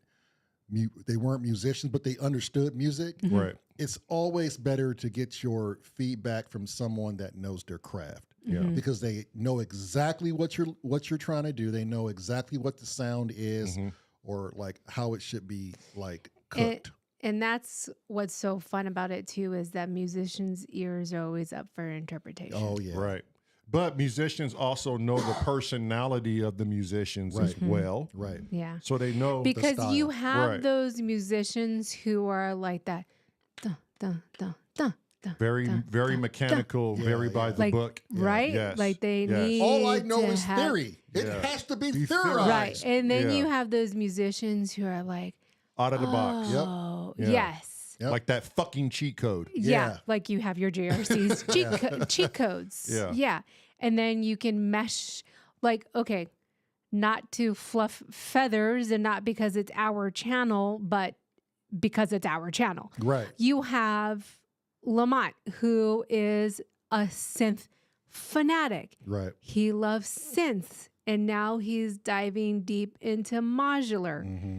they weren't musicians, but they understood music. Right. It's always better to get your feedback from someone that knows their craft. Yeah. Because they know exactly what you're trying to do. They know exactly what the sound is or like how it should be like cooked. And that's what's so fun about it too, is that musicians' ears are always up for interpretation. Oh yeah. Right. But musicians also know the personality of the musicians as well. Right. Yeah. So they know Because you style. have Right. those musicians who are like that. Dun, dun, dun, dun, dun, very, dun, very dun, mechanical, very by the like, book. right? Yes. Like they Yes. need All I know to is have- theory. It Yeah. has to be Be theorized. Right. And then Yeah. you have those musicians who are like, Out of the box. oh, Yeah. yes. Yep. Like that fucking cheat code. Yeah. Yeah. Like you have your JRC's cheat codes. Yeah. Yeah. And then you can mesh, like, okay, not to fluff feathers and not because it's our channel, but because it's our channel. Right. You have Lamont, who is a synth fanatic. Right. He loves synths, and now he's diving deep into modular. Mm-hmm.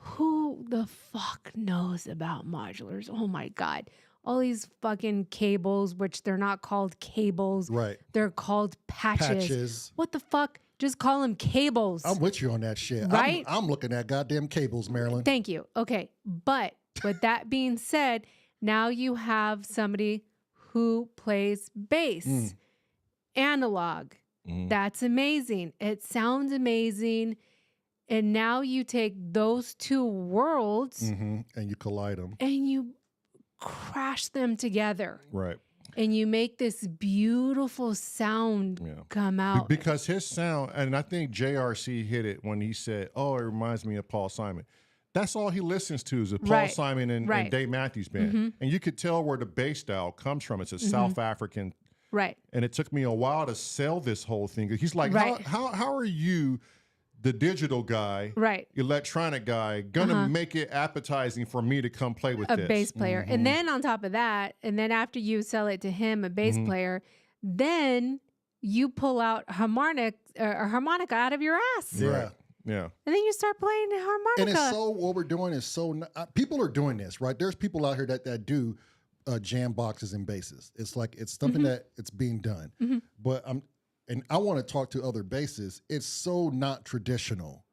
Who the fuck knows about modulars? Oh my God. All these fucking cables, which they're not called cables. Right. They're called patches. Patches. What the fuck? Just call them cables. I'm with you on that shit. Right? I'm looking at goddamn cables, Marilyn. Thank you. Okay. But with that being said, now you have somebody who plays bass, analog. That's amazing. It sounds amazing. And now you take those two worlds And you collide them. and you crash them together. Right. And you make this beautiful sound come out. Because his sound, and I think JRC hit it when he said, oh, it reminds me of Paul Simon. That's all he listens to is Paul Right. Simon and Dave Matthews Band. And you could tell where the bass style comes from. It's a South African. Right. And it took me a while to sell this whole thing. He's like, Right. how are you, the digital guy, Right. electronic guy, gonna make it appetizing for me to come play with A this? bass player. And then on top of that, and then after you sell it to him, a bass player, then you pull out a harmonica out of your ass. Yeah. Right. Yeah. And then you start playing the harmonica. And it's so, what we're doing is so, people are doing this, right? There's people out here that do jam boxes and basses. It's like, it's something that it's being done. But and I want to talk to other bassists. It's so not traditional,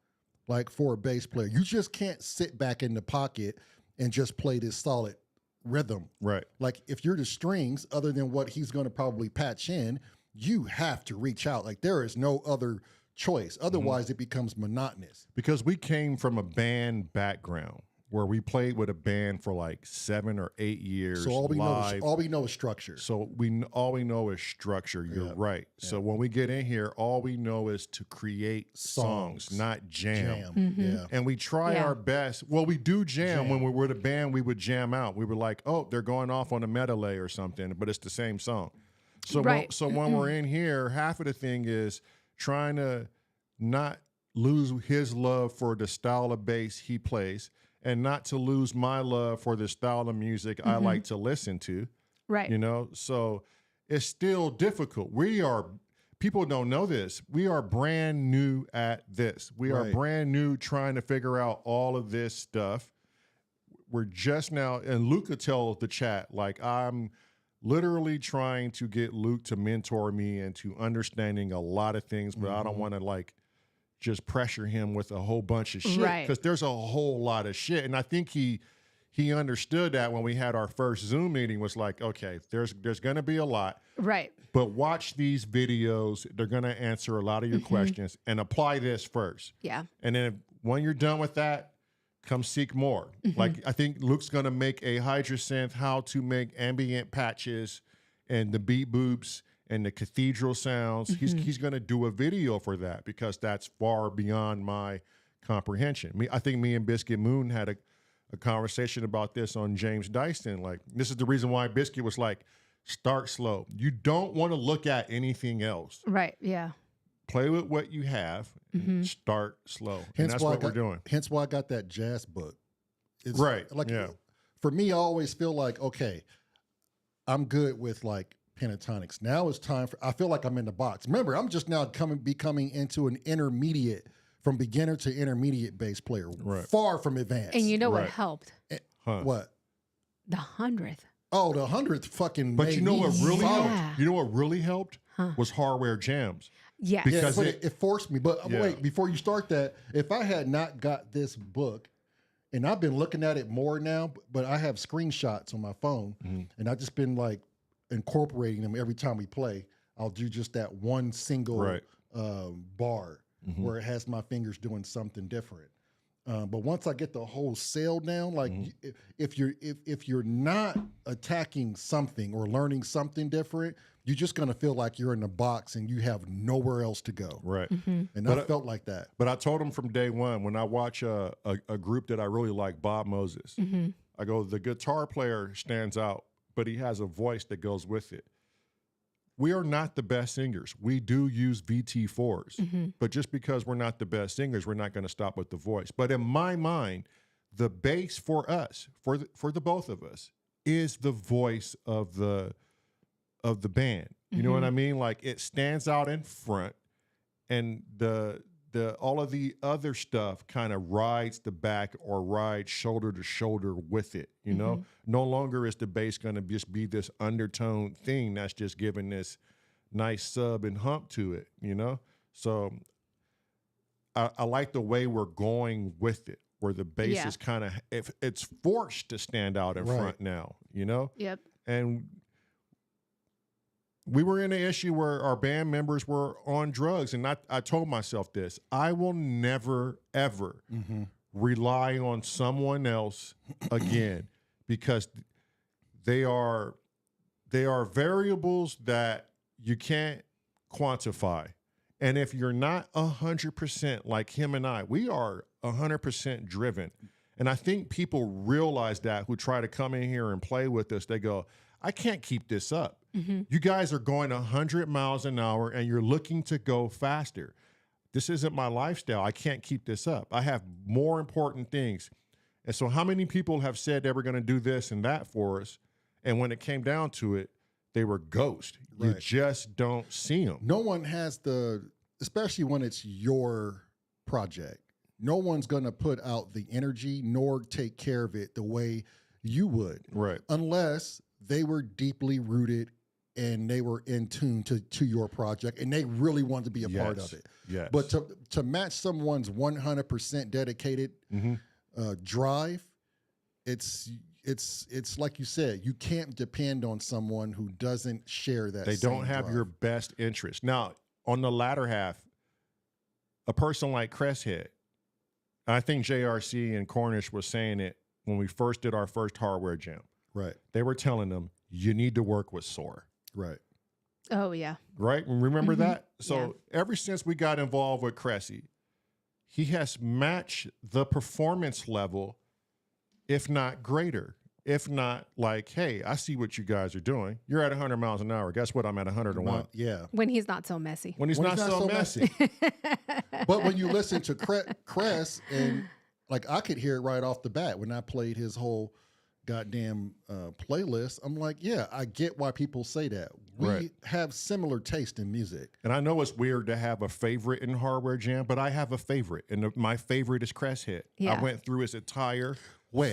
like for a bass player. You just can't sit back in the pocket and just play this solid rhythm. Right. Like if you're the strings, other than what he's going to probably patch in, you have to reach out. Like there is no other choice. Otherwise, it becomes monotonous. Because we came from a band background where we played with a band for like 7 or 8 years. So all we live. know is structure. So all we know is structure. You're right. So when we get in here, all we know is to create songs, not jam. Yeah. And we try Yeah. our best. Well, we do jam. When we were the band, we would jam out. We were like, oh, they're going off on a medley or something, but it's the same song. So Right. when we're in here, half of the thing is trying to not lose his love for the style of bass he plays, and not to lose my love for the style of music I like to listen to. Right. You know, so it's still difficult. People don't know this. We are brand new at this. We are brand new trying to figure out all of this stuff. We're just now, and Luke could tell the chat, like, I'm literally trying to get Luke to mentor me into understanding a lot of things, but I don't want to like just pressure him with a whole bunch of shit, because there's a whole lot of shit. And I think he understood that when we had our first Zoom meeting, was like, okay, there's going to be a lot. Right. But watch these videos. They're going to answer a lot of your questions, and apply this first. Yeah. And then when you're done with that, come seek more. Like, I think Luke's going to make a hydrasynth, how to make ambient patches and the beat boops and the cathedral sounds. He's going to do a video for that, because that's far beyond my comprehension. I think me and Biscuit Moon had a conversation about this on James Dyson. Like, this is the reason why Biscuit was like, start slow. You don't want to look at anything else. Right. Yeah. Play with what you have and start slow. And that's what we're doing. Hence why I got that jazz book. It's like, for me, I always feel like, okay, I'm good with like pentatonics. Now it's time I feel like I'm in the box. Remember, I'm just now becoming into an intermediate, from beginner to intermediate bass player, far from advanced. And you know what helped? What? The 100th. Oh, the 100th fucking. But made you know me what really solid. helped? You know what really helped was hardware jams. Yes. Because but it forced me. But wait, before you start that, if I had not got this book, and I've been looking at it more now, but I have screenshots on my phone, and I've just been like incorporating them every time we play. I'll do just that one single bar where it has my fingers doing something different. But once I get the whole sail down, like if you're not attacking something or learning something different, you're just gonna feel like you're in the box and you have nowhere else to go. Right. And I felt like that. But I told him from day one, when I watch a group that I really like, Bob Moses, I go, the guitar player stands out, but he has a voice that goes with it. We are not the best singers. We do use VT4s, but just because we're not the best singers, we're not going to stop with the voice. But in my mind, the bass for us, for the both of us, is the voice of the band. You know what I mean? Like, it stands out in front, and the all of the other stuff kind of rides the back or rides shoulder to shoulder with it. You know, no longer is the bass going to just be this undertone thing that's just giving this nice sub and hump to it. You know, so I like the way we're going with it, where the bass is kind of, it's forced to stand out in front now. You know. Yep. And we were in an issue where our band members were on drugs, and I told myself this: I will never, ever rely on someone else again, because they are variables that you can't quantify. And if you're not 100% like him and I, we are 100% driven. And I think people realize that, who try to come in here and play with us. They go, I can't keep this up. You guys are going 100 miles an hour and you're looking to go faster. This isn't my lifestyle. I can't keep this up. I have more important things. And so how many people have said they were going to do this and that for us, and when it came down to it, they were ghosts. You just don't see them. No one has especially when it's your project, no one's going to put out the energy nor take care of it the way you would. Right. Unless they were deeply rooted and they were in tune to your project and they really wanted to be a part of it. Yes. But to match someone's 100% dedicated drive, it's like you said, you can't depend on someone who doesn't share that. They don't have drive. your best interest. Now, on the latter half, a person like Cresshead, I think JRC and Cornish was saying it when we first did our first hardware jam. Right. They were telling them, you need to work with S.O.R. Right. Oh, yeah. Right? Remember that? So ever since we got involved with Cressy, he has matched the performance level, if not greater. If not, like, hey, I see what you guys are doing. You're at 100 miles an hour. Guess what? I'm at 101. Yeah. When he's not so messy. When he's not so messy. But when you listen to Cress, and like I could hear it right off the bat when I played his whole goddamn playlist, I'm like, yeah, I get why people say that. We have similar taste in music. And I know it's weird to have a favorite in Hardware Jam, but I have a favorite. And my favorite is Cress Hit. Yeah. I went through his entire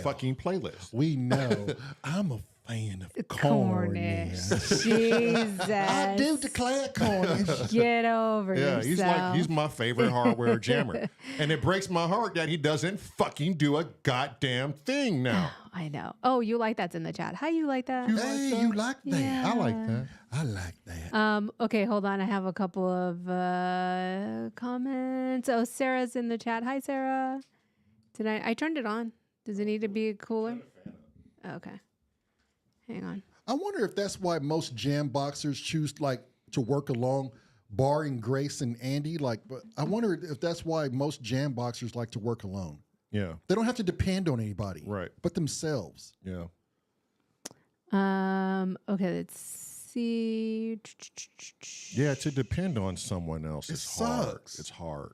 fucking playlist. We know I'm a fan of Cornish. Cornish. Jesus. I do declare Cornish. Get over Yeah, yourself. he's my favorite Hardware Jammer. And it breaks my heart that he doesn't fucking do a goddamn thing now. I know. Oh, you like that's in the chat. How you like that? Hey, you like that? Yeah. I like that. I like that. Okay, hold on. I have a couple of comments. Oh, Sarah's in the chat. Hi, Sarah. I turned it on. Does it need to be cooler? Okay. Hang on. I wonder if that's why most jam boxers choose like to work along, barring Grace and Andy. Like, but I wonder if that's why most jam boxers like to work alone. Yeah. They don't have to depend on anybody, Right. but themselves. Yeah. Okay, let's see. Yeah, to depend on someone else is hard. sucks. It's hard.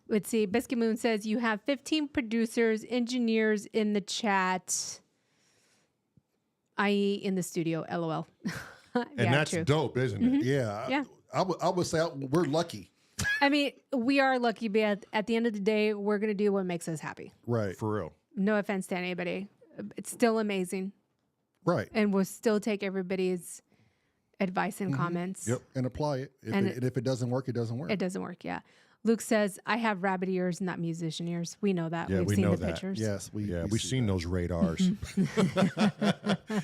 Let's see. Biscuit Moon says you have 15 producers, engineers in the chat, i.e. in the studio. LOL. And Yeah, that's true. dope, isn't it? Yeah. Yeah. I would say we're lucky. I mean, we are lucky, but at the end of the day, we're going to do what makes us happy. Right. For real. No offense to anybody. It's still amazing. Right. And we'll still take everybody's advice and comments. Yep. And apply it. If it doesn't work, it doesn't work. It doesn't work, yeah. Luke says, I have rabbit ears, not musician ears. We know that. Yeah, We've we seen know the that. pictures. Yes. We've seen those radars.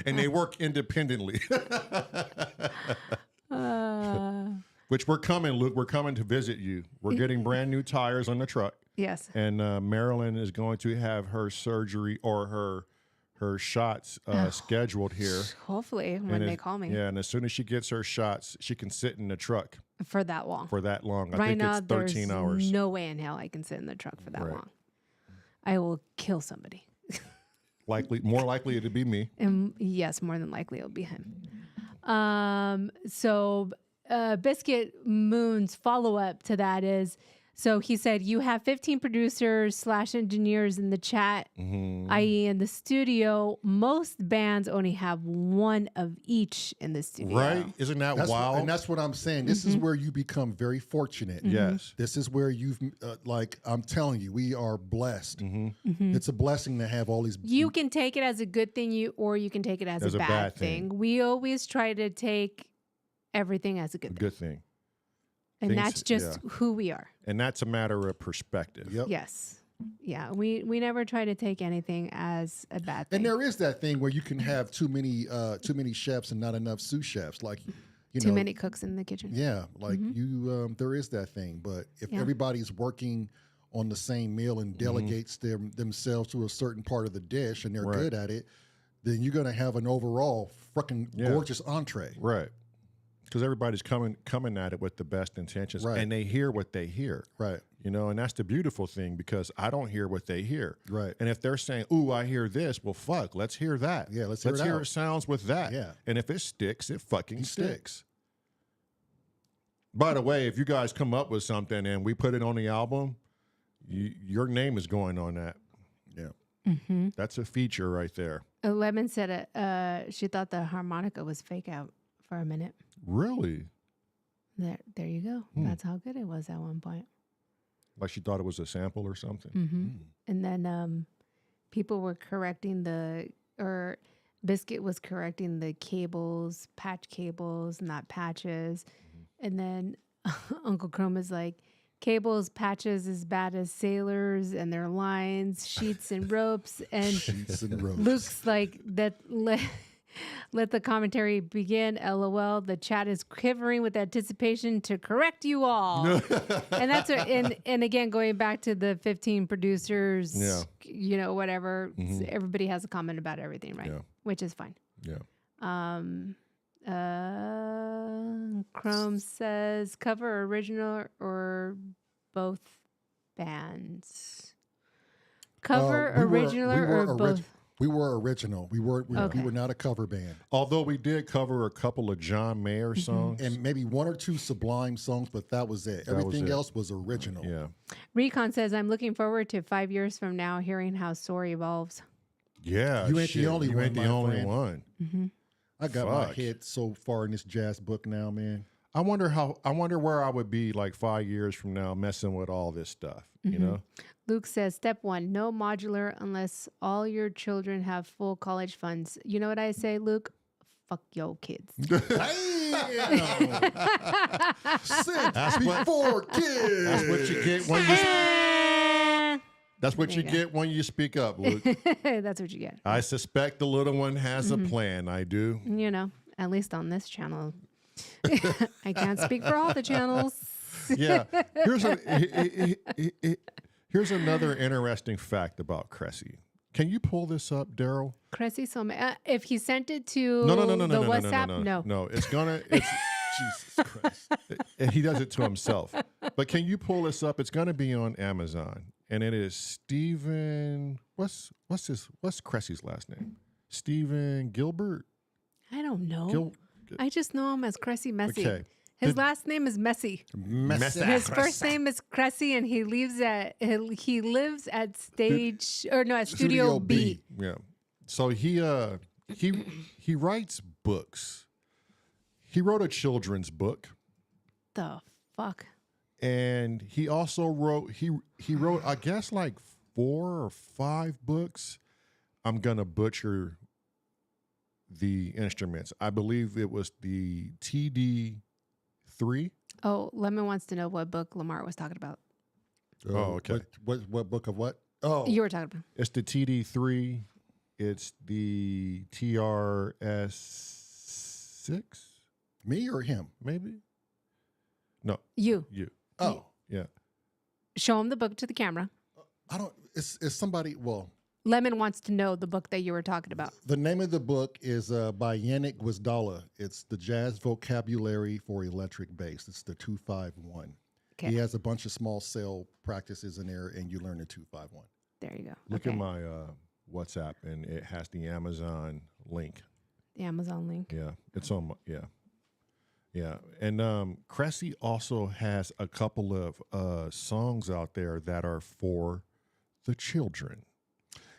And they work independently. Which we're coming, Luke. We're coming to visit you. We're getting brand new tires on the truck. Yes. And Marilyn is going to have her surgery or her shots scheduled here. Hopefully, when they call me. Yeah, and as soon as she gets her shots, she can sit in the truck For that long. for that long. I Right think now, it's 13 there's hours. no way in hell I can sit in the truck for that Right. long. I will kill somebody. More likely to be me. And yes, more than likely it'll be him. So Biscuit Moon's follow-up to that is, so he said, you have 15 producers / engineers in the chat, i.e. in the studio. Most bands only have one of each in the studio. Right? Isn't that wild? And that's what I'm saying. This is where you become very fortunate. Yes. This is where you've, like, I'm telling you, we are blessed. It's a blessing to have all these. You can take it as a good thing, or you can take it as a bad thing. We always try to take everything as a good thing. Good thing. And Things- that's just who we are. And that's a matter of perspective. Yep. Yes. Yeah. We never try to take anything as a bad thing. And there is that thing where you can have too many chefs and not enough sous chefs. Like, you Too know, many cooks in the kitchen. Yeah, like there is that thing. But if everybody's working on the same meal and delegates themselves to a certain part of the dish and they're good at it, then you're going to have an overall fucking gorgeous entree. Right. Because everybody's coming at it with the best intentions, Right. and they hear what they hear, Right. You know, and that's the beautiful thing, because I don't hear what they hear, Right. And if they're saying, "Ooh, I hear this," well, fuck, let's hear that. Yeah, let's hear it out. it sounds with that. Yeah. And if it sticks, it fucking It sticks. sticks. By the way, if you guys come up with something and we put it on the album, your name is going on that. Yeah. That's a feature right there. Lemon said she thought the harmonica was fake out for a minute. Really? There you go. That's how good it was at one point. Like she thought it was a sample or something. And then people were correcting Biscuit was correcting the cables, patch cables, not patches. And then Uncle Chrome is like, cables, patches as bad as sailors and their lines, sheets and ropes. And Sheets and ropes. Luke's like, let the commentary begin. LOL. The chat is quivering with anticipation to correct you all. And that's and again, going back to the 15 producers, whatever. Everybody has a comment about everything, right? Yeah. Which is fine. Yeah. Chrome says cover original or both bands. Cover original or both. We were original. We were Okay. we were not a cover band. Although we did cover a couple of John Mayer songs. And maybe one or two Sublime songs, but that was it. Everything it. else was original. Yeah. Recon says, I'm looking forward to 5 years from now hearing how S.O.R evolves. Yeah. You ain't the only you one, ain't the my only friend. one. I got my Fuck. head so far in this jazz book now, man. I wonder where I would be like 5 years from now messing with all this stuff, you know? Luke says, step 1, no modular unless all your children have full college funds. You know what I say, Luke? Fuck your kids. Damn! Since before kids. That's what you get when you That's what you get when you speak up, Luke. That's what you get. I suspect the little one has a plan. I do. You know, at least on this channel. I can't speak for all the channels. Yeah. Here's another interesting fact about Cressy. Can you pull this up, Daryl? Cressy, so if he sent it to No, the WhatsApp, no. It's Jesus Christ. He does it to himself. But can you pull this up? It's gonna be on Amazon, and it is Stephen. What's Cressy's last name? Stephen Gilbert. I don't know. I just know him as Cressy Messy. Okay. His last name is Messy. Messy. His first name is Cressy, and he lives at Studio B. Yeah. So he writes books. He wrote a children's book, The fuck? and he also wrote I guess like 4 or 5 books. I'm gonna butcher the instruments. I believe it was the TD3. Oh, Lemon wants to know what book Lamar was talking about. Oh, okay. What book of what? Oh, You were talking about. It's the TD3. It's the TRS6, me or him? maybe? No, You. you. Oh, Yeah. Show him the book to the camera. I don't. It's somebody. Well, Lemon wants to know the book that you were talking about. the name of the book is by Yannick Gwizdala. It's the Jazz Vocabulary for Electric Bass. It's the 251. Okay. He has a bunch of small scale practices in there, and you learn the 251. There you go. Look Okay. at my WhatsApp, and it has the Amazon link. The Amazon link. Yeah, it's on. Yeah. And Cressy also has a couple of songs out there that are for the children.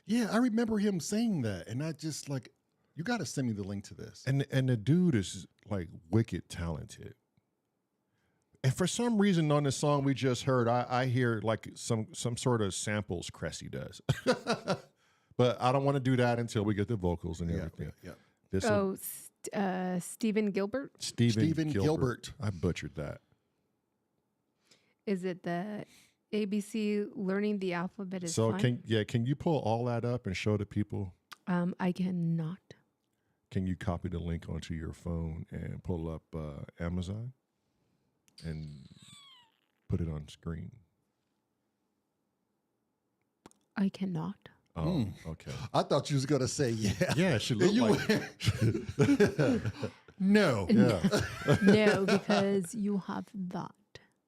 Yeah, I remember him saying that, and I just like, you got to send me the link to this. And the dude is like wicked talented. And for some reason on this song we just heard, I hear like some sort of samples Cressy does. But I don't want to do that until we get the vocals and everything. Yeah. This Stephen Gilbert. Stephen Gilbert. I butchered that. Is it the ABC learning the alphabet is So fun? can you pull all that up and show the people? I cannot. Can you copy the link onto your phone and pull up Amazon and put it on screen? I cannot. Oh, okay. I thought you was gonna say yeah. Yeah, it should look You like No. Yeah. No, because you have that.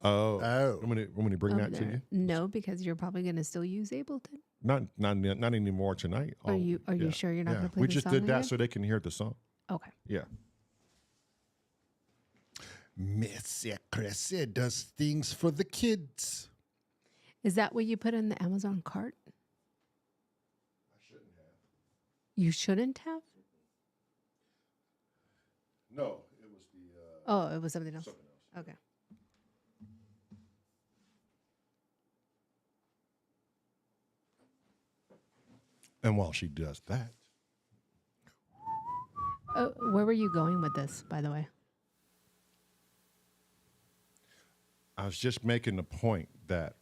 Oh. Oh. I'm gonna bring over that to there. you. No, because you're probably going to still use Ableton. Not anymore tonight. Are you sure you're not going to play We the just song did that again? so they can hear the song. Okay. Yeah. Messy Cressy does things for the kids. Is that what you put in the Amazon cart? You shouldn't have? No, it was the Oh, it was something else. Okay. And while she does that, Where were you going with this, by the way? I was just making the point that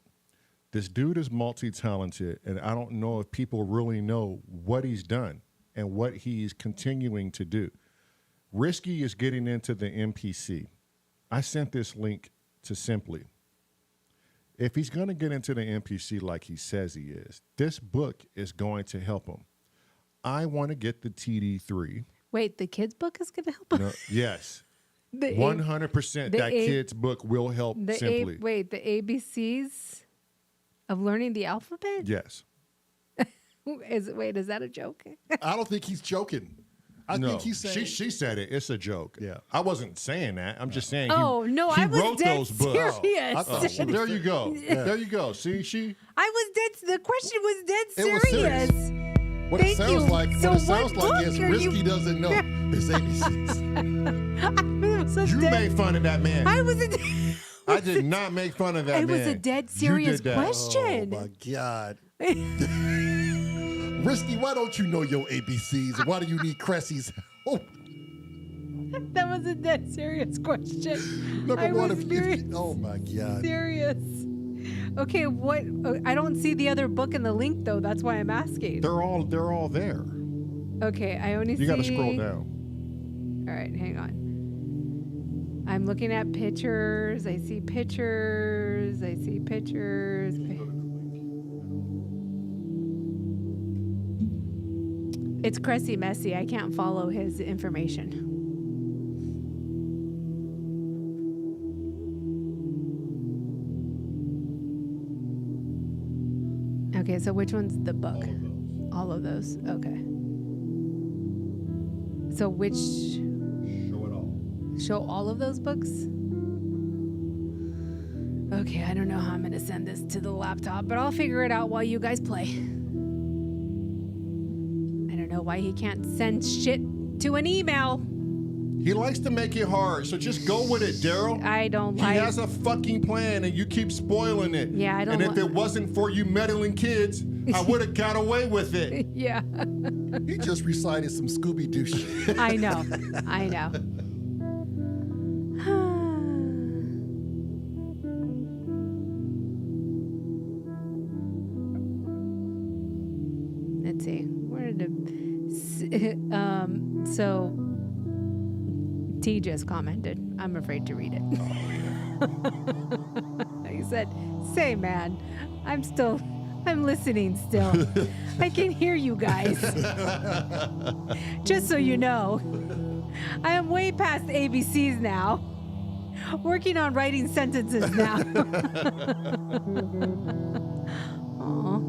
this dude is multi-talented, and I don't know if people really know what he's done and what he's continuing to do. Risky is getting into the MPC. I sent this link to Simply. If he's going to get into the MPC like he says he is, this book is going to help him. I want to get the TD3. Wait, the kids' book is going to help us? No, yes. The 100% the that A- kid's book will help Simply. Wait, the ABCs of learning the alphabet? Yes. Is that a joke? I don't think he's joking. I think he's saying she said it. It's a joke. Yeah. I wasn't saying that. I'm just saying. No, he I was wrote dead those books. serious. I thought Oh, there you go. There you go. See, I was dead. The question was dead It was serious. serious. What Thank it sounds you. like, So what it sounds what like is book are you- Risky doesn't know his ABCs. you made fun of that man. I was a. I did not make fun of that It man. was a dead You serious did that. question. Oh my God. Risky, why don't you know your ABCs? Why do you need Cressy's help? That was a dead serious question. Number I one, was very oh my God. serious. Okay, what? I don't see the other book in the link though. That's why I'm asking. They're all there. Okay, I only see. You got to scroll down. All right, hang on. I'm looking at pictures. I see pictures. It's Cressy Messy. I can't follow his information. Okay, so which one's the book? All of those. Okay. So which? Show it all. Show all of those books? Okay, I don't know how I'm going to send this to the laptop, but I'll figure it out while you guys play. I don't know why he can't send shit to an email. He likes to make it hard, so just go with it, Daryl. I don't He like. has a fucking plan, and you keep spoiling it. Yeah, I don't And if li- it wasn't for you meddling kids, I would have got away with it. Yeah, He just recited some Scooby-Doo shit. I know. Let's see. Where did so T just commented. I'm afraid to read it. He said, "Say, man, I'm listening still. I can hear you guys. Just so you know, I am way past ABCs now. Working on writing sentences now." Aw.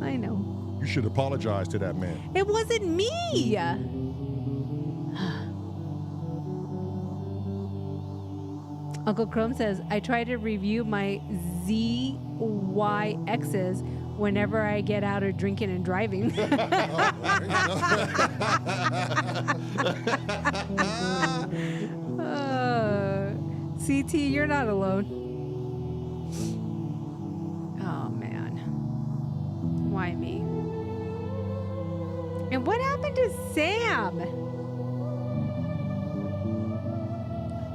I know. You should apologize to that man. It wasn't me. Uncle Chrome says, I try to review my ZYXs whenever I get out of drinking and driving. CT, you're not alone. Oh, man. Why me? And what happened to Sam?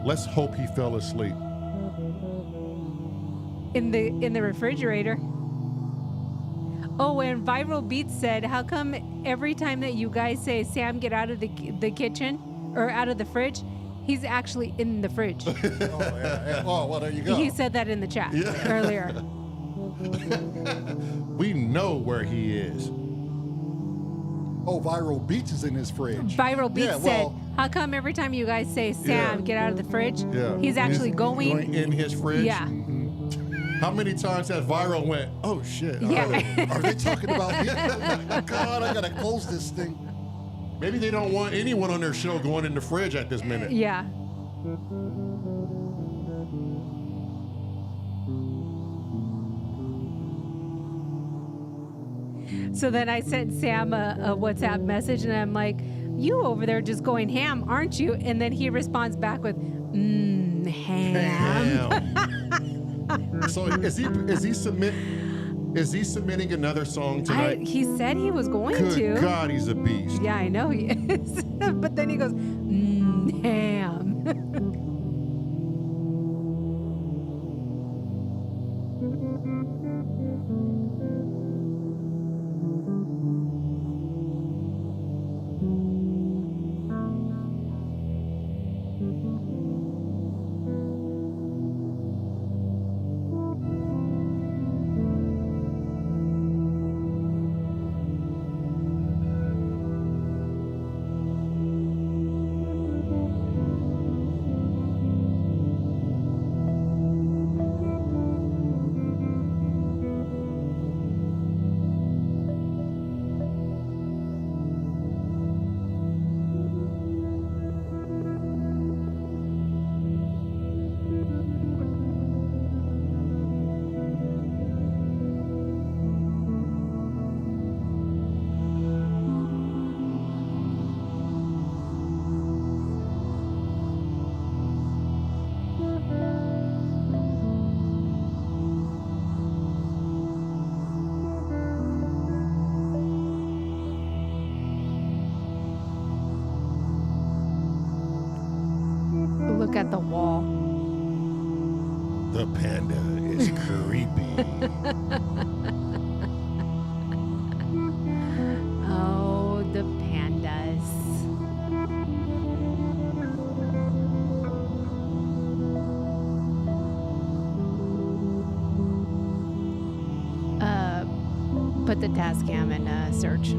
Let's hope he fell asleep. In the refrigerator. Oh, and Viral Beats said, how come every time that you guys say, Sam, get out of the kitchen or out of the fridge, he's actually in the fridge? Oh, well, there you go. He said that in the chat earlier. We know where he is. Oh, Viral Beats is in his fridge. Viral Beats Yeah, said, well- how come every time you guys say, Sam, Yeah. get out of the fridge, Yeah. he's actually going in his fridge. Yeah. How many times has Viral went, oh shit. Yeah. Are they talking about me? God, I gotta close this thing. Maybe they don't want anyone on their show going in the fridge at this minute. Yeah. So then I sent Sam a WhatsApp message and I'm like, you over there just going ham, aren't you? And then he responds back with, ham. Damn. So is he submitting another song tonight? He said he was going Good to. God, he's a beast. Yeah, I know he is. But then he goes, ham. look at the wall. The panda is creepy. Oh, the pandas. Put the Tascam in search.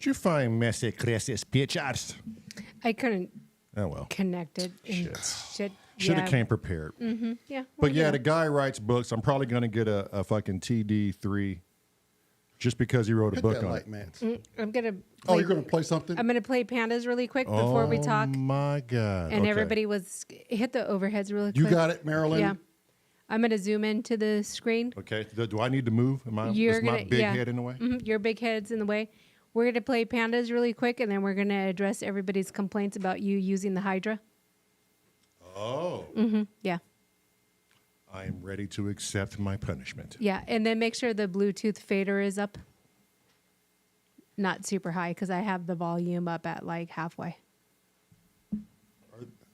Did you find messy crisis pictures? I couldn't Oh, well. connect it. And shit. Should have Yeah. came prepared. Yeah. But yeah, well, the guy writes books. I'm probably going to get a fucking TD3 just because he wrote a Hit book that on light, it. man. I'm gonna. Oh, Play, you're going to play something? I'm gonna play pandas really quick before we talk. Oh, my God. And Okay. everybody was hit the overheads really quick. You got it, Marilyn? Yeah. I'm gonna zoom into the screen. Okay. Do I need to move? Is my big head in the way? Your big head's in the way. We're gonna play pandas really quick, and then we're gonna address everybody's complaints about you using the Hydra. Oh. Yeah. I am ready to accept my punishment. Yeah, and then make sure the Bluetooth fader is up. Not super high, because I have the volume up at like halfway.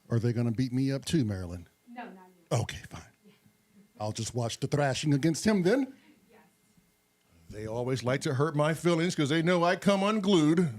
Are they going to beat me up too, Marilyn? No, not you. Okay, fine. I'll just watch the thrashing against him then. They always like to hurt my feelings because they know I come unglued.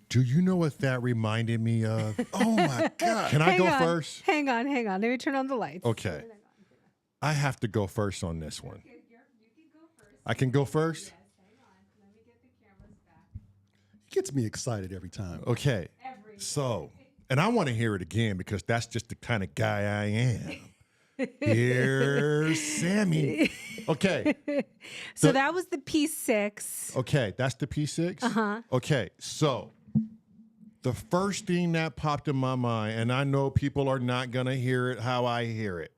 Do you know what that reminded me of? Oh, my God. Can I go on, first? Hang on. Let me turn on the lights. Okay. I have to go first on this one. I can go first? He gets me excited every time. Okay. So, and I want to hear it again because that's just the kind of guy I am. Here's Sammy. Okay. So that was the P6. Okay, that's the P6? Uh-huh. Okay, so the first thing that popped in my mind, and I know people are not going to hear it how I hear it,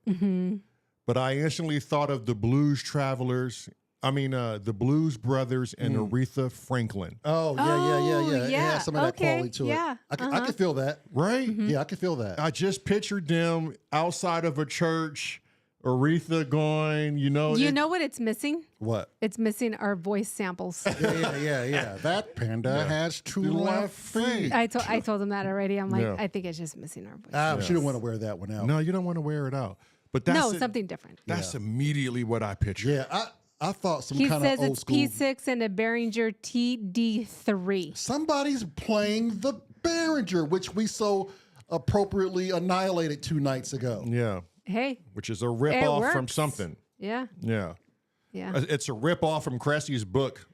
but I instantly thought of the Blues Travelers. I mean, the Blues Brothers and Aretha Franklin. Oh, yeah. It has some of that quality to it. I can feel that. Right? Yeah, I can feel that. I just pictured them outside of a church, Aretha going, You know what it's missing? What? It's missing our voice samples. Yeah. That panda has two left feet. I told him that already. I'm like, I think it's just missing our voice. She don't want to wear that one out. No, you don't want to wear it out. But that's something different. That's immediately what I pictured. Yeah, I thought some He kind of says old it's school. P6 and a Behringer TD3. Somebody's playing the Behringer, which we so appropriately annihilated 2 nights ago. Yeah. Hey. Which is a rip-off from works. something. Yeah. Yeah. It's a rip-off from Cressy's book.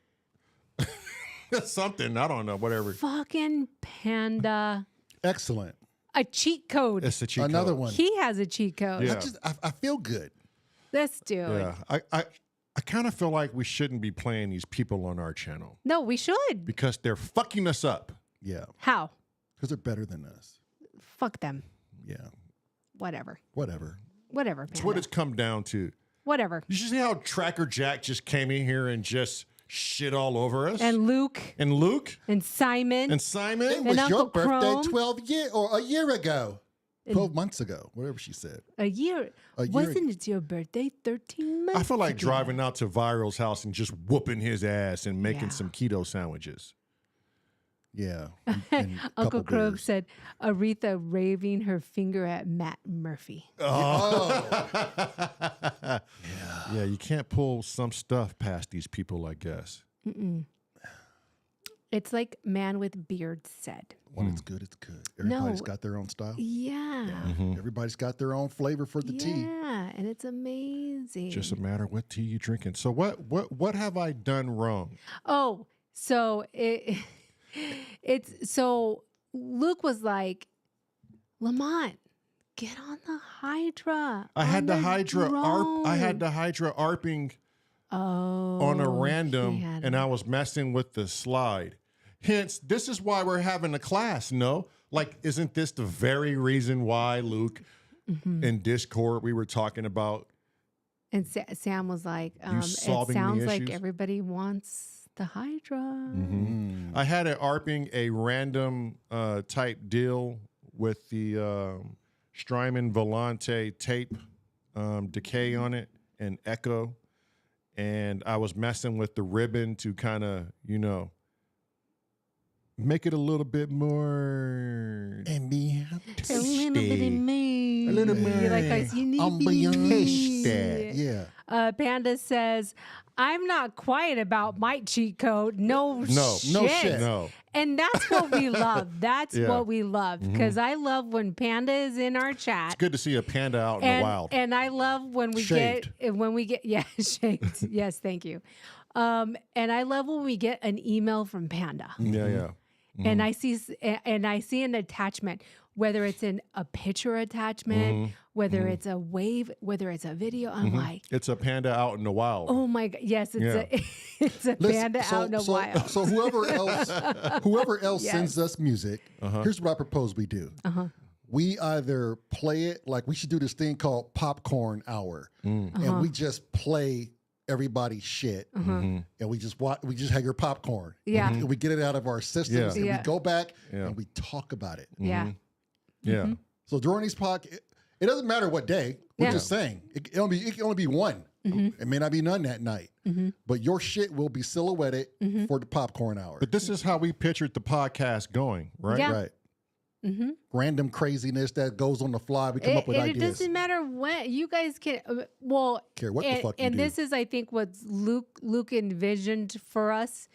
Something. I don't know. Whatever. Fucking panda. Excellent. A cheat code. It's a cheat Another code. one. He has a cheat code. Yeah. I feel good. Let's do it. Yeah. I kind of feel like we shouldn't be playing these people on our channel No, we should. because they're fucking us up. Yeah, How? because they're better than us. Fuck them. Yeah, Whatever. whatever. Whatever. That's Panda. what it's come down to. Whatever. You see how Tracker Jack just came in here and just shit all over us? And Luke And Luke? and Simon. And Simon? It was Uncle your birthday Chrome. a year ago. 12 months ago, whatever she said. a year. Wasn't it your birthday 13 months I feel like ago? driving out to Viral's house and just whooping his ass and making some keto sandwiches. Yeah. and a Uncle couple Crow beers. said Aretha raving her finger at Matt Murphy. Yeah, you can't pull some stuff past these people, I guess. It's like Man with Beard said. When it's good, it's good. Everybody's No. got their own style. Yeah. Everybody's got their own flavor for the tea. Yeah, and it's amazing. Just a matter of what tea you're drinking. So what have I done wrong? Oh, so it's so Luke was like, Lamont, get on the Hydra. I had the Hydra drone." arping Oh, on a he random, had and I was messing with the slide. Hence, this is why we're having a class. No, like, isn't this the very reason why, Luke, in Discord we were talking about? And Sam was like, it solving the sounds like issues? everybody wants the Hydra. I had it arping a random type deal with the Strymon Volante tape decay on it and echo. And I was messing with the ribbon to kind of, make it a little bit more And me. A little bit of me. A little more You're like us, you need tasty. Yeah. Panda says, I'm not quiet about my cheat code. No shit. No. And that's what we love. That's Yeah. what we love. Because I love when Panda is in our chat. It's good to see a panda out in the wild. And I love when we Shaved. get shaved. Yes, thank you. And I love when we get an email from Panda. Yeah. And I see an attachment, whether it's in a picture attachment, whether it's a wave, whether it's a video. I'm like, It's a panda out in the wild. oh my god, yes, it's a panda out in the wild. So whoever else Yes. sends us music, here's what I propose we do. We either play it, like we should do this thing called popcorn hour, and we just play everybody's shit, and we just have your popcorn. Yeah. we get it out of our systems, and Yeah. we go back and we talk about it. Yeah. Yeah. So during these podcasts, it doesn't matter what day. We're Yeah. just saying it can only be one. It may not be none that night, but your shit will be silhouetted for the popcorn hour. But this is how we pictured the podcast going, right? Yeah. Right. Random craziness that goes on the fly. We come up with It ideas. doesn't matter when you guys can. Care what the fuck you and do. this is, I think, what Luke envisioned for us,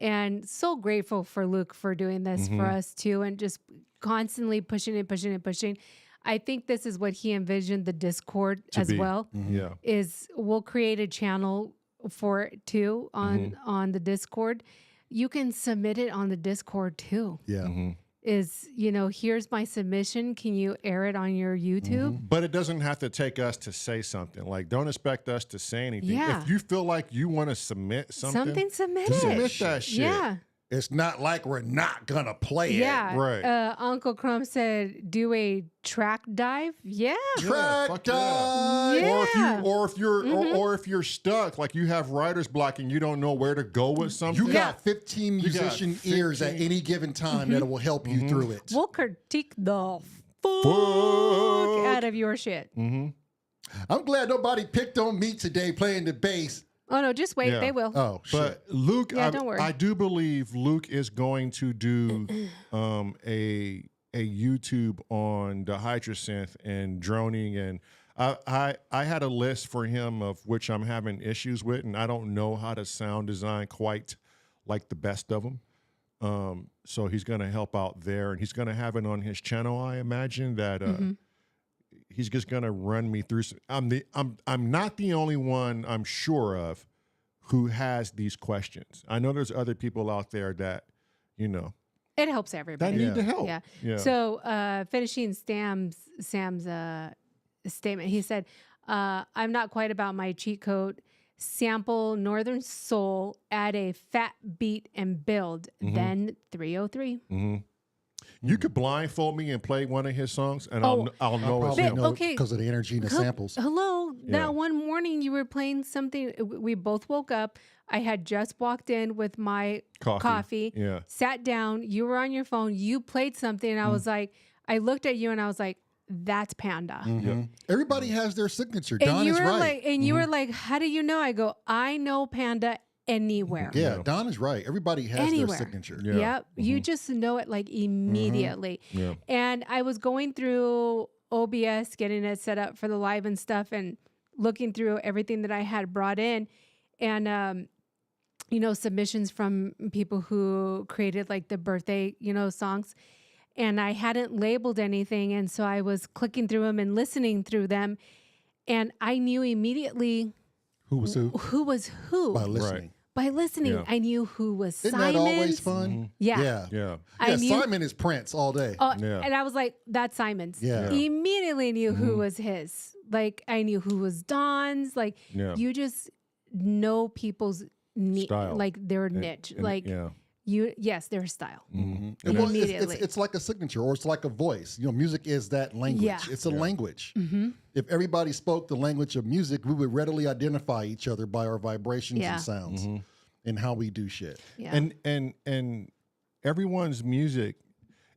and so grateful for Luke for doing this for us too, and just constantly pushing and pushing and pushing. I think this is what he envisioned the Discord as be. well. Yeah. Is we'll create a channel for it too on the Discord. You can submit it on the Discord too. Yeah. Is, here's my submission. Can you air it on your YouTube? But it doesn't have to take us to say something. Like, don't expect us to say anything. Yeah. If you feel like you want to submit something, Submit it. submit that shit. Yeah. It's not like we're not gonna play it. Yeah. Right. Uncle Crumb said, do a track dive. Yeah. Track fuck dive. or if you're stuck, like you have writer's block and you don't know where to go with something. You got 15 musician ears at any given time that will help you through it. We'll critique the fuck out of your shit. I'm glad nobody picked on me today playing the bass. Oh no, just wait. Yeah. They will. Oh, shit. But Luke, don't worry. I do believe Luke is going to do a YouTube on the hydrasynth and droning, and I had a list for him of which I'm having issues with, and I don't know how to sound design quite like the best of them. So he's going to help out there, and he's going to have it on his channel. I imagine that he's just going to run me through. I'm not the only one I'm sure of who has these questions. I know there's other people out there that, It helps everybody. that need to help. Yeah. So finishing Sam's statement, he said, I'm not quite about my cheat code. Sample Northern Soul, add a fat beat and build, then 303. You could blindfold me and play one of his songs, and I'll know it's Probably him. know okay. because of the energy and the samples. Hello. Yeah. That one morning you were playing something. We both woke up. I had just walked in with my coffee. Yeah. Sat down. You were on your phone. You played something. And I was like, I looked at you and I was like, that's Panda. Everybody has their signature. And Don you is were right. like, you were like, how do you know? I go, I know Panda anywhere. Yeah, Don is right. Everybody has Anywhere. their signature. Yeah. Yep. You just know it like immediately. Yeah. And I was going through OBS, getting it set up for the live and stuff, and looking through everything that I had brought in, and submissions from people who created like the birthday, songs. And I hadn't labeled anything, and so I was clicking through them and listening through them, and I knew immediately Who was who? who was who. By listening. By listening, Yeah. I knew who was Isn't Simon. that always fun? Yeah. Yeah. Yeah. I Yeah, knew- Simon is Prince all day. Yeah. And I was like, that's Simon's. Yeah. Immediately knew who was his. Like, I knew who was Don's. Like, Yeah. you just know people's Style. like their niche. And- like, yeah. yes, their style. Well, it's, Immediately. it's like a signature or it's like a voice. Music is that language. Yeah. It's a language. If everybody spoke the language of music, we would readily identify each other by our vibrations Yeah. and sounds and how we do shit. Yeah. And everyone's music,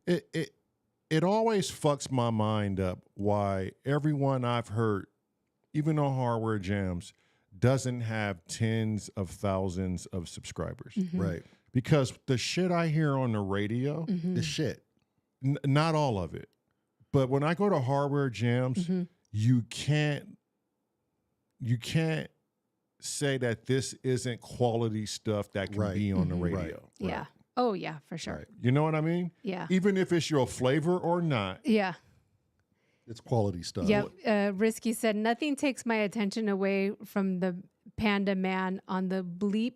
it always fucks my mind up why everyone I've heard, even on Hardware Jams, doesn't have tens of thousands of subscribers. Right. Because the shit I hear on the radio, The shit. not all of it, but when I go to Hardware Jams, you can't say that this isn't quality stuff that can Right. be on the Right. radio. Yeah. Oh, yeah, for sure. Right. You know what I mean? Yeah. Even if it's your flavor or not. Yeah. It's quality stuff. Yep. Risky said, nothing takes my attention away from the Panda Man on the bleep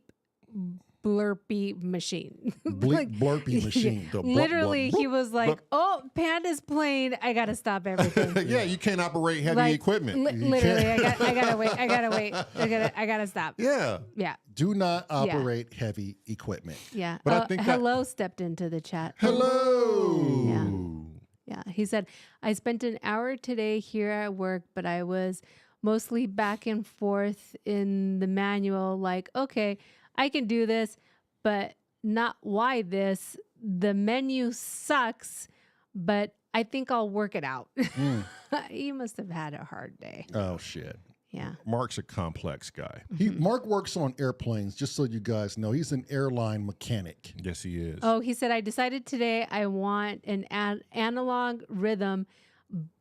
blurpy machine. Bleep blurpy machine. The blurp, Literally, blurp, he was like, "Oh, Panda's playing. I gotta stop everything." Yeah, you can't operate heavy Like, equipment. Literally, I gotta wait. I gotta stop. Yeah. Yeah, Do not operate heavy equipment. yeah. But I think that- Hello stepped into the chat. Hello. Yeah, he said, "I spent an hour today here at work, but I was mostly back and forth in the manual. Like, okay, I can do this, but not why this. The menu sucks, but I think I'll work it out." He must have had a hard day. Oh, shit. Yeah. Mark's a complex guy. Mark works on airplanes, just so you guys know. He's an airline mechanic. Yes, he is. Oh, he said, I decided today I want an analog rhythm,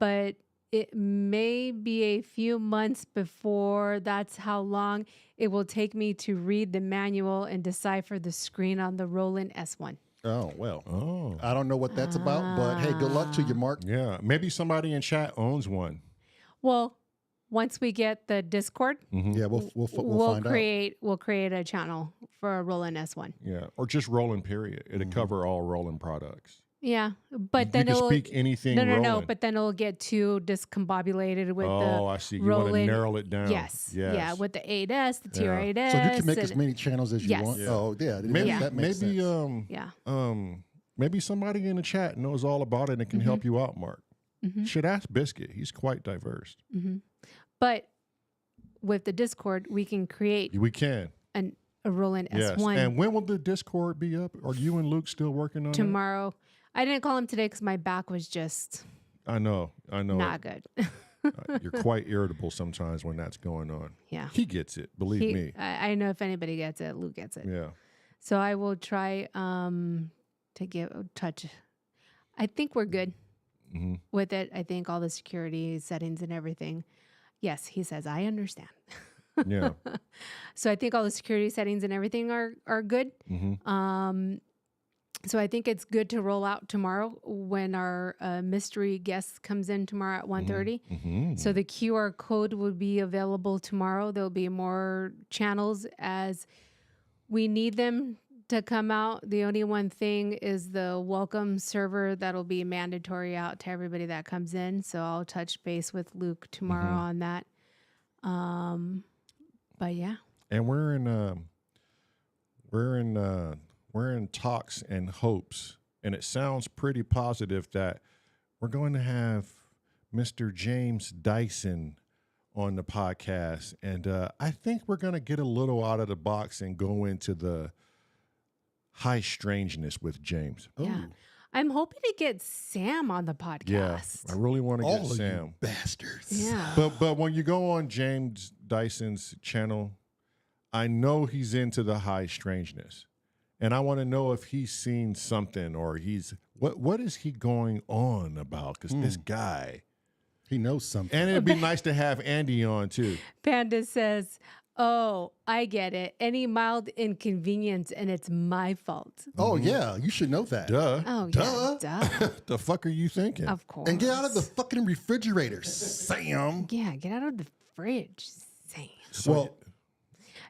but it may be a few months before that's how long it will take me to read the manual and decipher the screen on the Roland S1. Oh, well. Oh. I don't know what that's about, but hey, good luck to you, Mark. Yeah. Maybe somebody in chat owns one. Well, once we get the Discord, Yeah, we'll find out. we'll create a channel for a Roland S1. Yeah. Or just Roland, period. It'll cover all Roland products. Yeah, but then you can it'll speak anything no, Roland. but then it'll get too discombobulated with the I see. You want to Roland. narrow it down. Yes. Yeah, with the 8S, the Yeah. TR8S. So you can make as and- many channels as you Yes. want. Yeah. Oh, yeah. Maybe, that makes maybe, sense. Yeah. maybe somebody in the chat knows all about it and can help you out, Mark. Should ask Biscuit. He's quite diverse. But with the Discord, we can create We can. a Roland Yes. S1 And when will the Discord be up? Are you and Luke still working on it? tomorrow. I didn't call him today because my back was just I know. not good. You're quite irritable sometimes when that's going on. Yeah. He gets it. Believe me. I know if anybody gets it, Luke gets it. Yeah. So I will try to give a touch. I think we're good with it. I think all the security settings and everything. Yes, he says, I understand. Yeah. So I think all the security settings and everything are good. So I think it's good to roll out tomorrow when our mystery guest comes in tomorrow at 1:30. So the QR code will be available tomorrow. There'll be more channels as we need them to come out. The only one thing is the welcome server that'll be mandatory out to everybody that comes in. So I'll touch base with Luke tomorrow on that. But yeah. And we're in talks and hopes, and it sounds pretty positive that we're going to have Mr. James Dyson on the podcast, and I think we're going to get a little out of the box and go into the high strangeness with James. Yeah. I'm hoping to get Sam on the podcast. Yeah, I really want to get All of Sam. you bastards. Yeah. But when you go on James Dyson's channel, I know he's into the high strangeness. And I want to know if he's seen something or what is he going on about? Because this guy, He knows something. and it'd be nice to have Andy on too. Panda says, oh, I get it. Any mild inconvenience and it's my fault. Oh, yeah. You should know that. Duh. Oh, Duh. yeah. Duh. The fuck are you thinking? Of course. And get out of the fucking refrigerator, Sam. Yeah, get out of the fridge, Sam. Well,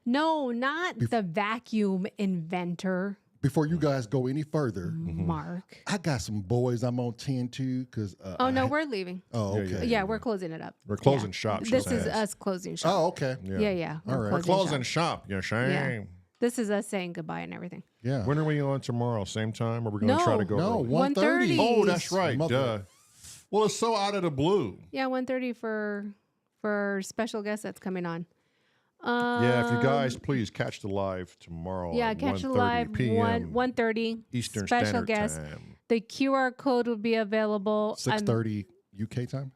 No, not the vacuum inventor, before you guys go any further, Mark. I got some boys I'm on 10 to because. Oh, no, we're leaving. Oh, okay. Yeah, we're closing it up. We're closing shop. she This is says. us closing shop. Oh, okay. Yeah. All right. We're closing shop. Yeah, shame. Yeah. This is us saying goodbye and everything. Yeah. When are we on tomorrow? Same time? Or we're going to try to go? No, early? 1:30. 1:30. Oh, that's right. Mother- Duh. Well, it's so out of the blue. Yeah, 1:30 for special guest that's coming on. Yeah, if you guys please catch the live tomorrow. Yeah, at catch the 1:30 live p.m. 1:30 Eastern special Standard guest. Time. The QR code will be available 6:30 UK time.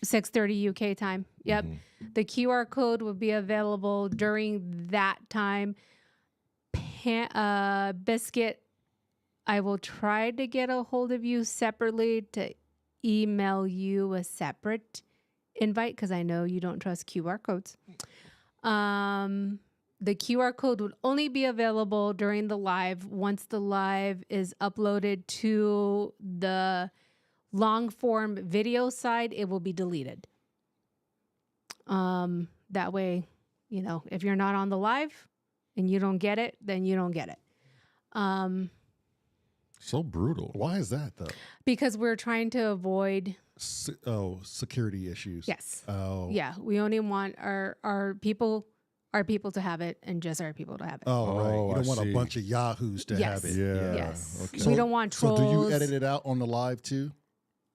6:30 UK time. Yep. The QR code will be available during that time. Biscuit, I will try to get a hold of you separately to email you a separate invite because I know you don't trust QR codes. The QR code would only be available during the live. Once the live is uploaded to the long form video side, it will be deleted. That way, if you're not on the live and you don't get it, then you don't get it. So brutal. Why is that though? Because we're trying to avoid. Security issues. Yes. Oh. Yeah. We only want our people to have it and just our people to have it. Oh, right. Oh, You don't I want see. a bunch of yahoos to Yes. have it. Yeah. Yes. Okay. We don't want trolls. So do you edit it out on the live too?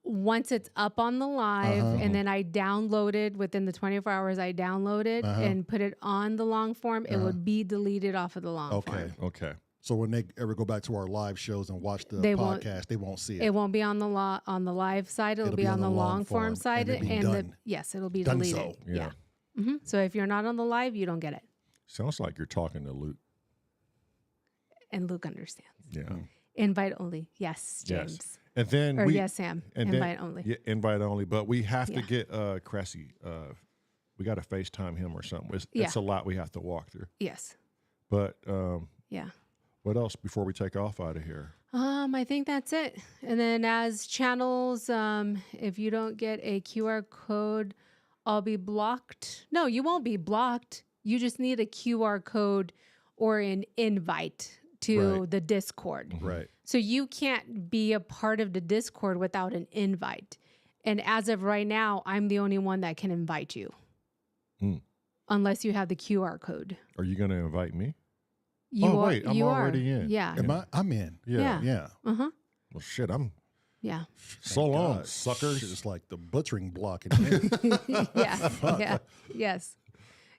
Once it's up on the live Uh-huh. and then I downloaded within the 24 hours, I downloaded and put it on the long form, it would be deleted off of the long form. Okay. So when they ever go back to our live shows and watch the They won't- podcast, they won't see it. It won't be on the live side. It'll be on the long form side, and it'll be and done. it'll be Done deleted. so. Yeah. So if you're not on the live, you don't get it. Sounds like you're talking to Luke. And Luke understands. Yeah. Invite only. Yes, James. Yes. And then Or yes, Sam. and Invite then- only. Yeah, invite only. But we have to Yeah. get Cressy. We got to FaceTime him or something. It's Yeah. a lot we have to walk through. Yes. But Yeah. what else before we take off out of here? I think that's it. And then as channels, if you don't get a QR code, I'll be blocked. No, you won't be blocked. You just need a QR code or an invite to Right. the Discord. Right. So you can't be a part of the Discord without an invite. And as of right now, I'm the only one that can invite you. Unless you have the QR code. Are you going to invite me? You Oh, are, wait, I'm you already are. in. Yeah. I'm in. Yeah. Yeah. Uh-huh. Well, shit, I'm Yeah. so Thank long, God. suckers. Shit, it's like the butchering block in here. Yeah. Yeah. Yes.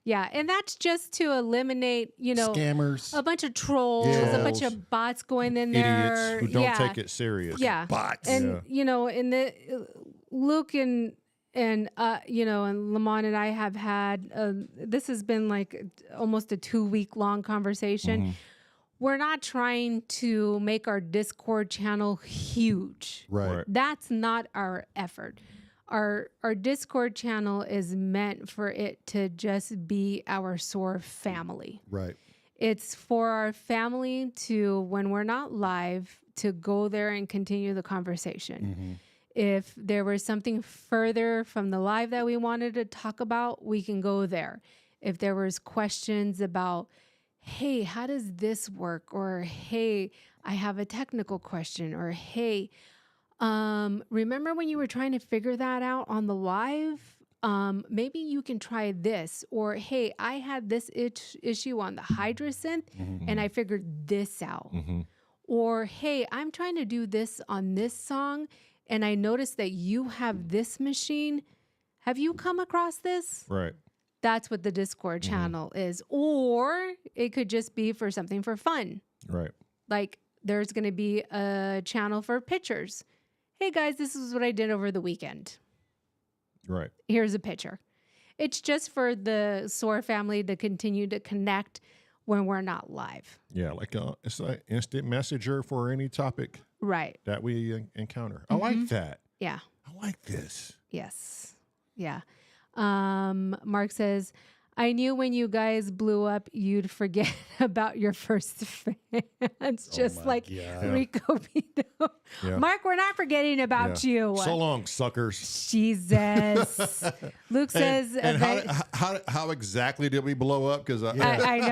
Yeah, and that's just to eliminate, Scammers. a bunch of trolls, a bunch Trolls. of bots going in there. Idiots who don't take it serious. Yeah, Bots. and in the Luke and Lamont and I have had this has been like almost a 2-week long conversation. We're not trying to make our Discord channel huge. Right. That's not our effort. Our Discord channel is meant for it to just be our S.O.R family. Right. It's for our family to, when we're not live, to go there and continue the conversation. If there was something further from the live that we wanted to talk about, we can go there. If there was questions about, hey, how does this work? Or, hey, I have a technical question. Or, hey, remember when you were trying to figure that out on the live? Maybe you can try this. Or, hey, I had this issue on the hydrasynth and I figured this out. Or, hey, I'm trying to do this on this song and I noticed that you have this machine. Have you come across this? Right. That's what the Discord channel is. Or it could just be for something for fun. Right. Like there's going to be a channel for pictures. Hey guys, this is what I did over the weekend. Right. Here's a picture. It's just for the S.O.R family to continue to connect when we're not live. Yeah, like it's an instant messenger for any topic Right. that we encounter. I like that. Yeah. I like this. Yes. Yeah. Mark says, I knew when you guys blew up, you'd forget about your first fans, just like God. Rico Pito. Yeah. Mark, we're not forgetting about you. So long, suckers. Jesus. Luke says, And how exactly did we blow up? Because I know.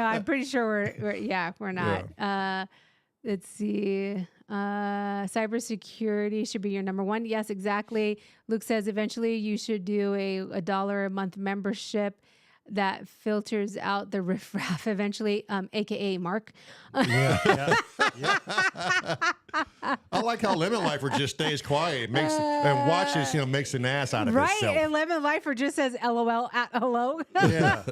I'm pretty sure we're not. Let's see. Cybersecurity should be your number one. Yes, exactly. Luke says eventually you should do a $1 a month membership that filters out the riffraff eventually, aka Mark. I like how Lemon Lifer just stays quiet, and watches makes an ass out of Right, himself. and Lemon Lifer just says LOL at hello. Yeah.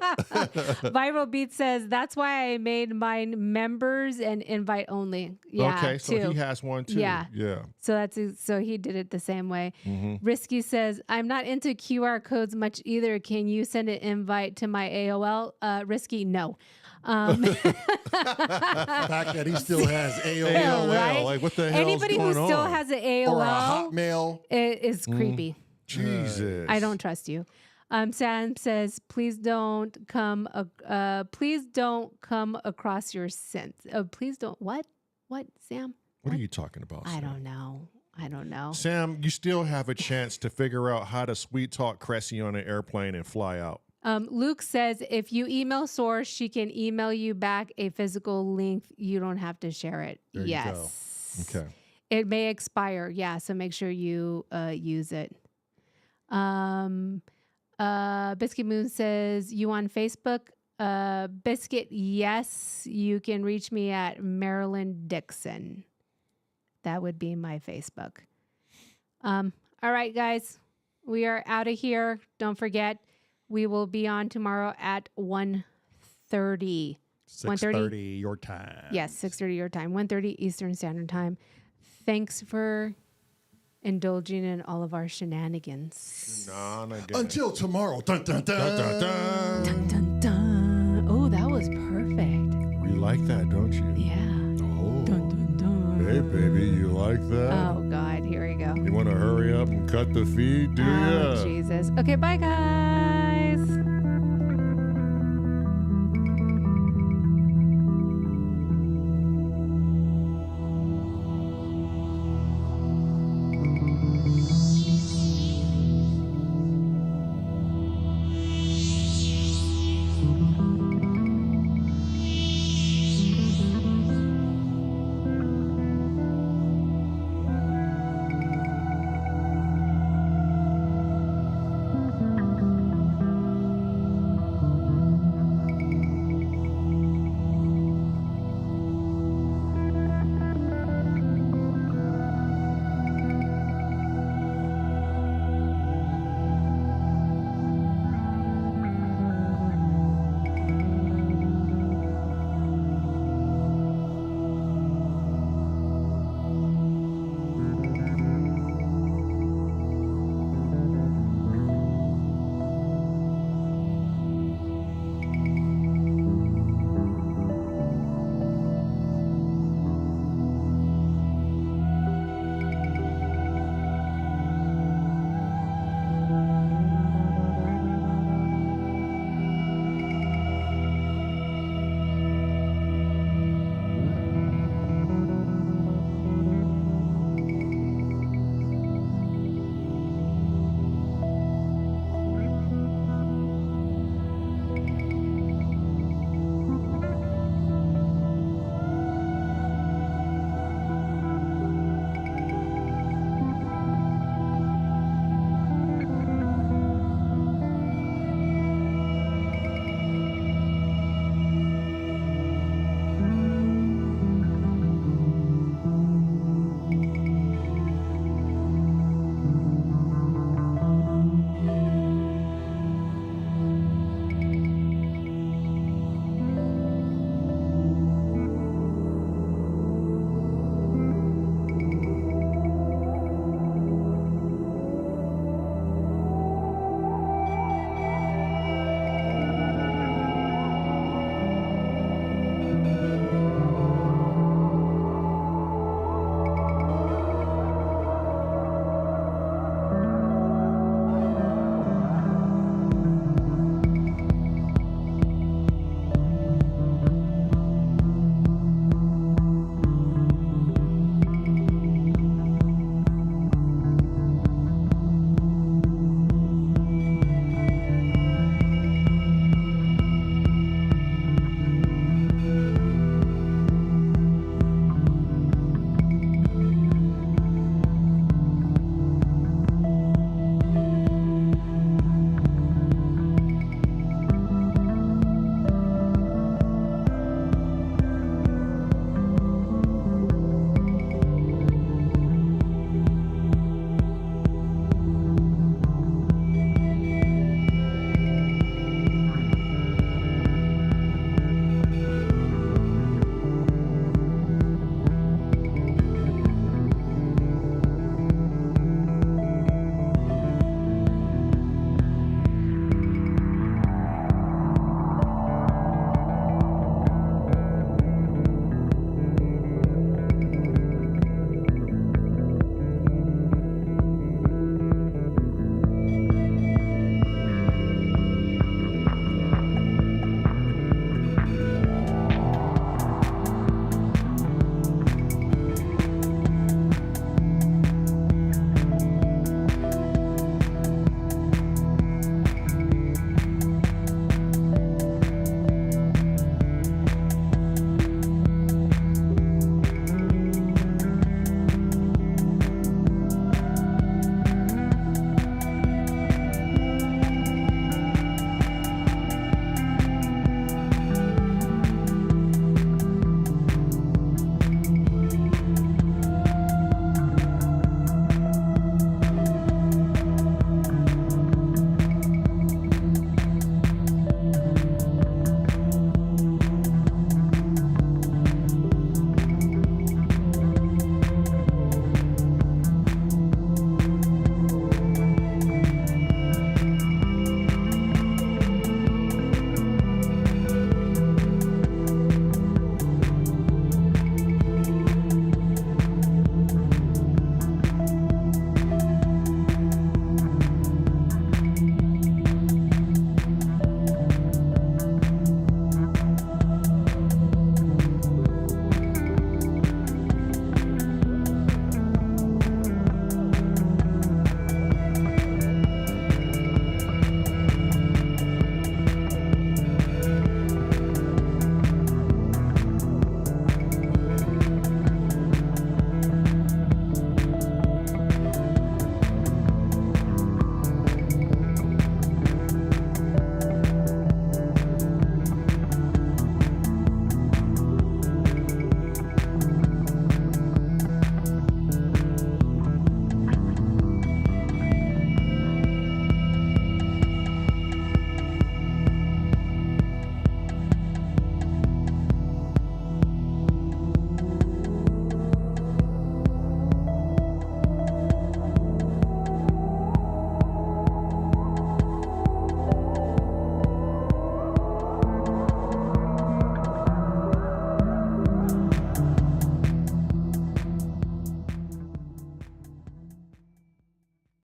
Viral Beat says that's why I made mine members and invite only. Yeah, Okay, so too. he has one too. Yeah. Yeah. So he did it the same way. Risky says, I'm not into QR codes much either. Can you send an invite to my AOL? Risky, no. The fact that he still has AOL AOL, right? like what the hell Anybody is who going still on? has an or a AOL Hotmail. is creepy. Jesus. I don't trust you. Sam says, please don't come across your sins. Please don't. What, Sam? What are you talking about? I Sam? don't know. Sam, you still have a chance to figure out how to sweet talk Cressy on an airplane and fly out. Luke says, if you email S.O.R, she can email you back a physical link. You don't have to share it. There you go. Okay. It may expire. Yeah. So make sure you use it. Biscuit Moon says, you on Facebook? Biscuit, yes. You can reach me at Marilyn Dixon. That would be my Facebook. All right, guys. We are out of here. Don't forget, we will be on tomorrow at 1:30. 6:30 your time. Yes, 6:30 your time. 1:30 Eastern Standard Time. Thanks for indulging in all of our shenanigans. Until tomorrow. Dun, dun, dun. Dun, dun, dun. Dun, dun, dun. Oh, that was perfect. You like that, don't you? Yeah. Oh. Dun, dun, dun. Hey, baby, you like that? Oh, God. Here we go. You want to hurry up and cut the feed, do ya? Oh, Jesus. Okay, bye, guys.